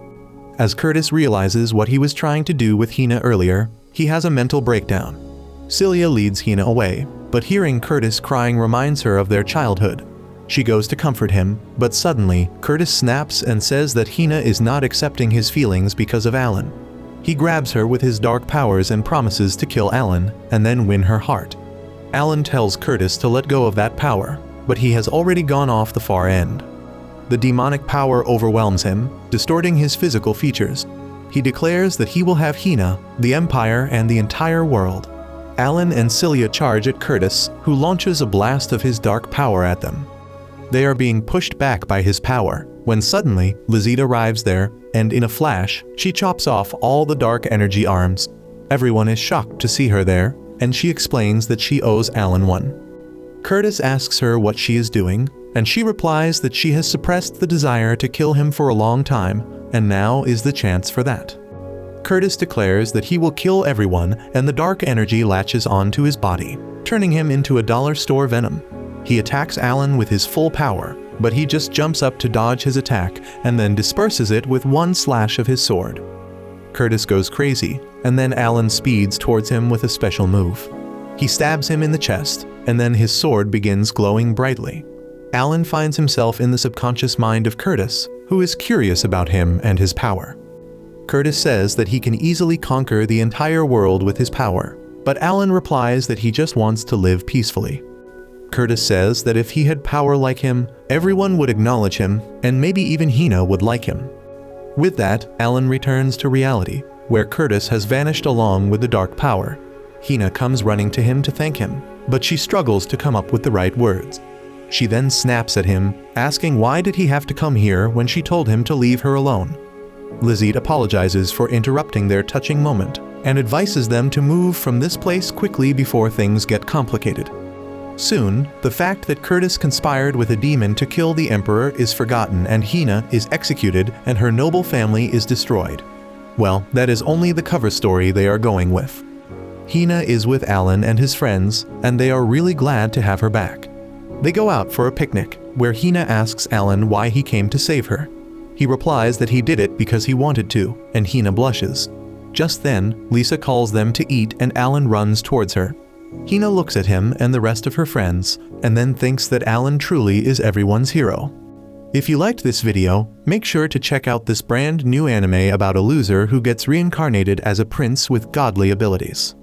As Curtis realizes what he was trying to do with Hina earlier, he has a mental breakdown. Celia leads Hina away, but hearing Curtis crying reminds her of their childhood. She goes to comfort him, but suddenly, Curtis snaps and says that Hina is not accepting his feelings because of Alan. He grabs her with his dark powers and promises to kill Alan, and then win her heart. Alan tells Curtis to let go of that power, but he has already gone off the far end. The demonic power overwhelms him, distorting his physical features. He declares that he will have Hina, the Empire, and the entire world. Alan and Celia charge at Curtis, who launches a blast of his dark power at them. They are being pushed back by his power, when suddenly, Lizette arrives there, and in a flash, she chops off all the dark energy arms. Everyone is shocked to see her there, and she explains that she owes Alan one. Curtis asks her what she is doing, and she replies that she has suppressed the desire to kill him for a long time, and now is the chance for that. Curtis declares that he will kill everyone, and the dark energy latches onto his body, turning him into a dollar store venom. He attacks Alan with his full power, but he just jumps up to dodge his attack and then disperses it with one slash of his sword. Curtis goes crazy, and then Alan speeds towards him with a special move. He stabs him in the chest, and then his sword begins glowing brightly. Alan finds himself in the subconscious mind of Curtis, who is curious about him and his power. Curtis says that he can easily conquer the entire world with his power, but Alan replies that he just wants to live peacefully. Curtis says that if he had power like him, everyone would acknowledge him, and maybe even Hina would like him. With that, Alan returns to reality, where Curtis has vanished along with the dark power. Hina comes running to him to thank him, but she struggles to come up with the right words. She then snaps at him, asking why did he have to come here when she told him to leave her alone. Lizzie apologizes for interrupting their touching moment, and advises them to move from this place quickly before things get complicated. Soon, the fact that Curtis conspired with a demon to kill the Emperor is forgotten, and Hina is executed and her noble family is destroyed. Well, that is only the cover story they are going with. Hina is with Alan and his friends, and they are really glad to have her back. They go out for a picnic, where Hina asks Alan why he came to save her. He replies that he did it because he wanted to, and Hina blushes. Just then, Lisa calls them to eat and Alan runs towards her. Hina looks at him and the rest of her friends, and then thinks that Alan truly is everyone's hero. If you liked this video, make sure to check out this brand new anime about a loser who gets reincarnated as a prince with godly abilities.